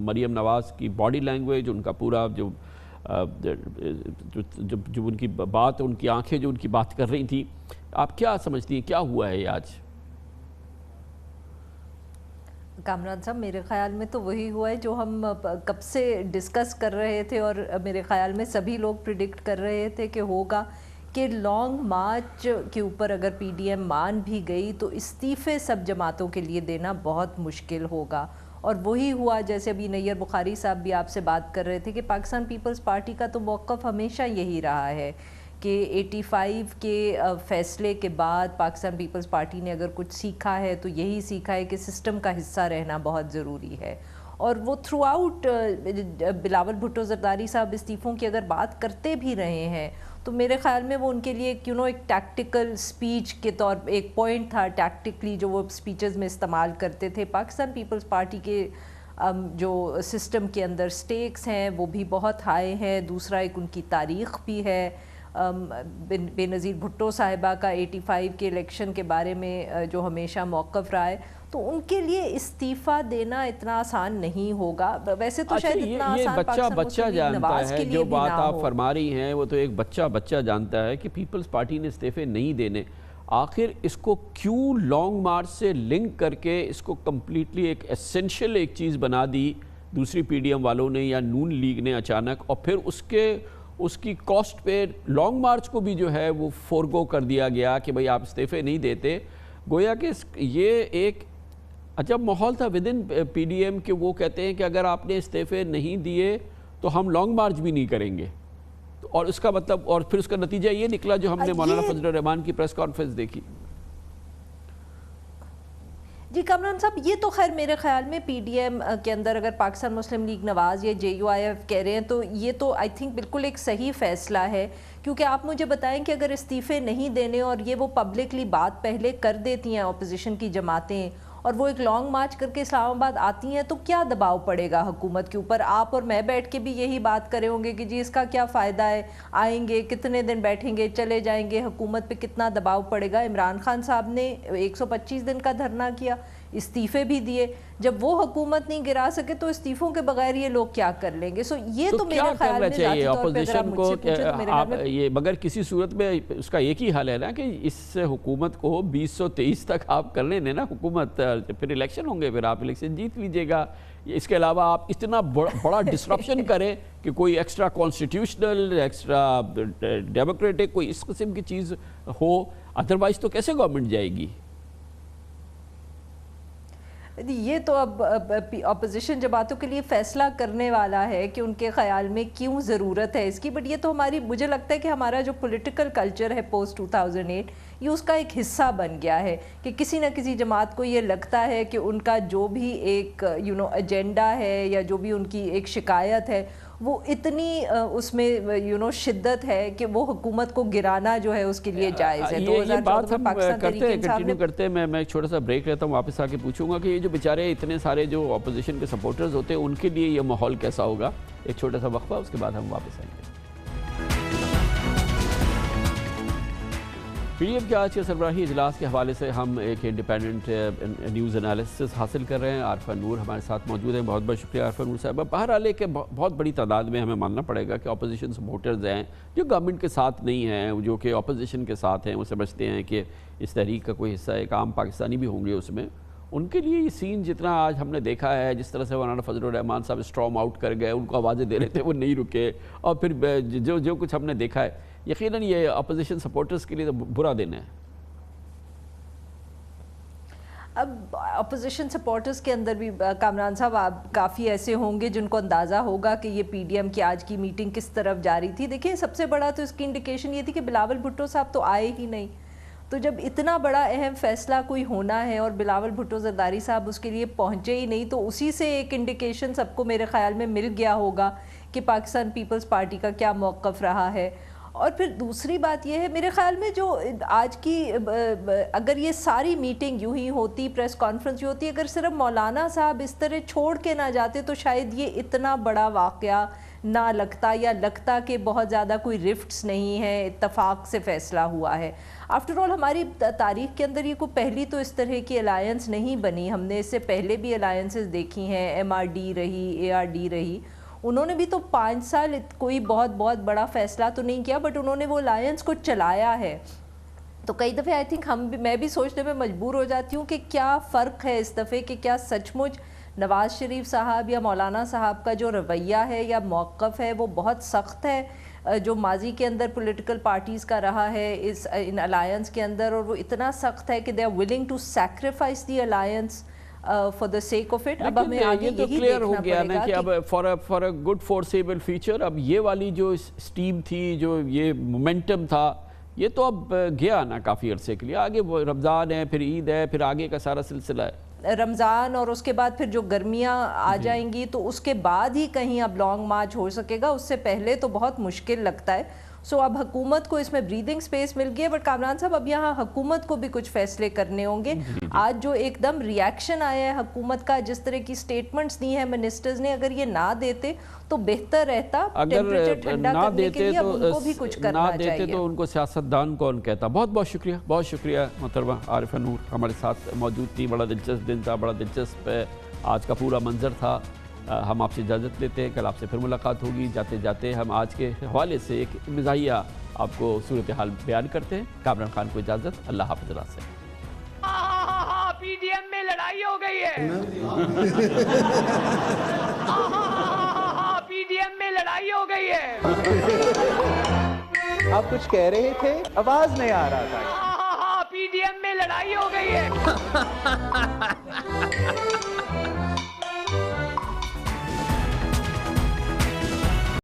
Maryam Nawaz کی باڈی لینگویج, ان کا پورا جو ان کی بات, ان کی آنکھیں جو ان کی بات کر رہی تھیں, آپ کیا سمجھتی ہیں کیا ہوا ہے یہ آج؟ کامران صاحب میرے خیال میں تو وہی ہوا ہے جو ہم کب سے ڈسکس کر رہے تھے, اور میرے خیال میں سبھی لوگ پریڈکٹ کر رہے تھے کہ ہوگا, کہ لانگ مارچ کے اوپر اگر پی ڈی ایم مان بھی گئی تو استعفے سب جماعتوں کے لیے دینا بہت مشکل ہوگا. اور وہی ہوا جیسے ابھی نیر بخاری صاحب بھی آپ سے بات کر رہے تھے کہ پاکستان پیپلز پارٹی کا تو موقف ہمیشہ یہی رہا ہے کہ 85 کے فیصلے کے بعد پاکستان پیپلز پارٹی نے اگر کچھ سیکھا ہے تو یہی سیکھا ہے کہ سسٹم کا حصہ رہنا بہت ضروری ہے. اور وہ تھرو آؤٹ بلاول بھٹو زرداری صاحب استعفوں کی اگر بات کرتے بھی رہے ہیں تو میرے خیال میں وہ ان کے لیے ایک ٹیکٹیکل سپیچ کے طور پہ ایک پوائنٹ تھا ٹیکٹیکلی جو وہ سپیچز میں استعمال کرتے تھے. پاکستان پیپلز پارٹی کے جو سسٹم کے اندر سٹیکس ہیں وہ بھی بہت ہائی ہیں. دوسرا ایک ان کی تاریخ بھی ہے. بے نظیر بھٹو صاحبہ کا 85 کے الیکشن کے بارے میں جو ہمیشہ موقف رہا ہے, تو ان کے لیے استعفیٰ دینا اتنا آسان نہیں ہوگا. ویسے تو شاید اتنا آسان بچہ جانتا ہے, جو بات آپ فرما رہی ہیں وہ تو ایک بچہ جانتا ہے کہ پیپلز پارٹی نے استعفے نہیں دینے. آخر اس کو کیوں لانگ مارچ سے لنک کر کے اس کو کمپلیٹلی ایک ایسنشل ایک چیز بنا دی دوسری پی ڈی ایم والوں نے یا نون لیگ نے اچانک, اور پھر اس کی کاسٹ پہ لانگ مارچ کو بھی جو ہے وہ فورگو کر دیا گیا کہ بھئی آپ استعفے نہیں دیتے. گویا کہ یہ ایک عجب ماحول تھا within P D M کہ وہ کہتے ہیں کہ اگر آپ نے استعفے نہیں دیے تو ہم لانگ مارچ بھی نہیں کریں گے. اور اس کا مطلب, اور پھر اس کا نتیجہ یہ نکلا جو ہم نے مولانا فضل الرحمان کی پریس کانفرنس دیکھی. جی کامران صاحب, یہ تو خیر میرے خیال میں پی ڈی ایم کے اندر اگر پاکستان مسلم لیگ نواز یا جے یو آئی ایف کہہ رہے ہیں تو یہ تو آئی تھنک بالکل ایک صحیح فیصلہ ہے. کیونکہ آپ مجھے بتائیں کہ اگر استعفے نہیں دینے اور یہ وہ پبلکلی بات پہلے کر دیتی ہیں اپوزیشن کی جماعتیں, اور وہ ایک لانگ مارچ کر کے اسلام آباد آتی ہیں, تو کیا دباؤ پڑے گا حکومت کے اوپر؟ آپ اور میں بیٹھ کے بھی یہی بات کرے ہوں گے کہ جی اس کا کیا فائدہ ہے, آئیں گے کتنے دن بیٹھیں گے چلے جائیں گے, حکومت پہ کتنا دباؤ پڑے گا. عمران خان صاحب نے 125 دن کا دھرنا کیا, استعفے بھی دیے. جب وہ حکومت نہیں گرا سکے تو استعفوں کے بغیر یہ لوگ کیا کر لیں گے؟ سو یہ تو میرے خیال میں ذاتی طور پہ اگر آپ مجھ سے پوچھیں تو میرے خیال میں یہ مگر کسی صورت میں اس کا ایک ہی حل ہے نا کہ اس حکومت کو 2023 تک آپ کر لیں نا حکومت, پھر الیکشن ہوں گے, پھر آپ الیکشن جیت لیجئے گا. اس کے علاوہ آپ اتنا بڑا ڈسرپشن کریں کہ کوئی ایکسٹرا کانسٹیٹیوشنل ایکسٹرا ڈیموکریٹک کوئی اس قسم کی چیز ہو, ادروائز تو کیسے گورنمنٹ جائے گی؟ یہ تو اب اپوزیشن جماعتوں کے لیے فیصلہ کرنے والا ہے کہ ان کے خیال میں کیوں ضرورت ہے اس کی، بٹ یہ تو مجھے لگتا ہے کہ ہمارا جو پولیٹیکل کلچر ہے پوسٹ 2008 یہ اس کا ایک حصہ بن گیا ہے کہ کسی نہ کسی جماعت کو یہ لگتا ہے کہ ان کا جو بھی ایک ایجنڈا ہے یا جو بھی ان کی ایک شکایت ہے وہ اتنی اس میں شدت ہے کہ وہ حکومت کو گرانا جو ہے اس کے لیے جائز ہے۔ یہ بات ہم کنٹینیو کرتے ہیں، میں ایک چھوٹا سا بریک لیتا ہوں، واپس آ کے پوچھوں گا کہ یہ جو بیچارے اتنے سارے جو اپوزیشن کے سپورٹرز ہوتے ہیں ان کے لیے یہ ماحول کیسا ہوگا۔ ایک چھوٹا سا وقفہ، اس کے بعد ہم واپس آئیں گے۔ پی ڈی ایم کے آج کے سربراہی اجلاس کے حوالے سے ہم ایک انڈیپینڈنٹ نیوز انالیسس حاصل کر رہے ہیں۔ عارفہ نور ہمارے ساتھ موجود ہیں، بہت بہت شکریہ عارفہ نور صاحبہ۔ بہرحال کہ بہت بڑی تعداد میں ہمیں ماننا پڑے گا کہ اپوزیشن سپورٹرز ہیں جو گورنمنٹ کے ساتھ نہیں ہیں، جو کہ اپوزیشن کے ساتھ ہیں، وہ سمجھتے ہیں کہ اس تحریک کا کوئی حصہ ایک عام پاکستانی بھی ہوں گے اس میں، ان کے لیے یہ سین جتنا آج ہم نے دیکھا ہے، جس طرح سے مولانا فضل الرحمان صاحب اسٹرام آؤٹ کر گئے، ان کو آوازیں دے رہے تھے وہ نہیں رکے، اور پھر جو کچھ ہم نے دیکھا ہے، یقیناً یہ اپوزیشن سپورٹرز کے لیے تو برا دن ہے۔ اب اپوزیشن سپورٹرز کے اندر بھی کامران صاحب آپ کافی ایسے ہوں گے جن کو اندازہ ہوگا کہ یہ پی ڈی ایم کی آج کی میٹنگ کس طرف جاری تھی۔ دیکھیں سب سے بڑا تو اس کی انڈیکیشن یہ تھی کہ بلاول بھٹو صاحب تو آئے ہی نہیں، تو جب اتنا بڑا اہم فیصلہ کوئی ہونا ہے اور بلاول بھٹو زرداری صاحب اس کے لیے پہنچے ہی نہیں، تو اسی سے ایک انڈیکیشن سب کو میرے خیال میں مل گیا ہوگا کہ پاکستان پیپلز پارٹی کا کیا موقف رہا ہے۔ اور پھر دوسری بات یہ ہے میرے خیال میں جو آج کی اگر یہ ساری میٹنگ یوں ہی ہوتی، پریس کانفرنس یوں ہوتی، اگر صرف مولانا صاحب اس طرح چھوڑ کے نہ جاتے تو شاید یہ اتنا بڑا واقعہ نہ لگتا، یا لگتا کہ بہت زیادہ کوئی رفٹس نہیں ہیں، اتفاق سے فیصلہ ہوا ہے۔ آفٹر آل ہماری تاریخ کے اندر یہ کوئی پہلی تو اس طرح کی الائنس نہیں بنی، ہم نے اس سے پہلے بھی الائنسز دیکھی ہیں، ایم آر ڈی رہی، اے آر ڈی رہی، انہوں نے بھی تو 5 سال کوئی بہت بڑا فیصلہ تو نہیں کیا، بٹ انہوں نے وہ الائنس کو چلایا ہے۔ تو کئی دفعہ آئی تھنک میں بھی سوچنے میں مجبور ہو جاتی ہوں کہ کیا فرق ہے اس دفعے، کہ کیا سچ مچ نواز شریف صاحب یا مولانا صاحب کا جو رویہ ہے یا موقف ہے وہ بہت سخت ہے، جو ماضی کے اندر پولیٹیکل پارٹیز کا رہا ہے ان الائنس کے اندر، اور وہ اتنا سخت ہے کہ they are willing to sacrifice the alliance for the sake of it۔ اب ہمیں آگے یہی دیکھنا پڑے گا کہ اب for a good foreseeable future اب یہ والی جو سٹیم تھی، جو یہ مومنٹم تھا، یہ تو اب گیا نا کافی عرصے کے لیے، آگے وہ رمضان ہے، پھر عید ہے، پھر آگے کا سارا سلسلہ ہے، رمضان، اور اس کے بعد پھر جو گرمیاں آ جائیں گی تو اس کے بعد ہی کہیں اب لانگ مارچ ہو سکے گا، اس سے پہلے تو بہت مشکل لگتا ہے۔ سو اب حکومت کو اس میں بریدنگ سپیس مل گئی ہے، بٹ کامران صاحب اب یہاں حکومت کو بھی کچھ فیصلے کرنے ہوں گے۔ آج جو ایک دم ریاکشن آیا ہے حکومت کا، جس طرح کی سٹیٹمنٹس دی ہیں منسٹرز نے، اگر یہ نہ دیتے تو بہتر رہتا، ٹیمپریچر ٹھنڈا کرنے کے لیے اب ان کو بھی کچھ کرنا چاہیے۔ نہ دیتے تو ان کو سیاستدان کون کہتا۔ بہت بہت شکریہ، بہت شکریہ محترمہ عارفہ نور ہمارے ساتھ موجود تھی، بڑا دلچسپ دن تھا، بڑا دلچسپ آج کا پورا منظر تھا۔ ہم آپ سے اجازت لیتے ہیں، کل آپ سے پھر ملاقات ہوگی۔ جاتے جاتے ہم آج کے حوالے سے ایک مزاحیہ آپ کو صورتحال بیان کرتے ہیں۔ کامران خان کو اجازت، اللہ حافظ۔ اللہ سے پی ڈی ایم میں لڑائی ہو گئی ہے، پی ڈی ایم میں لڑائی ہو گئی ہے۔ آپ کچھ کہہ رہے تھے، آواز نہیں آ رہا تھا۔ پی ڈی ایم میں لڑائی ہو گئی ہے۔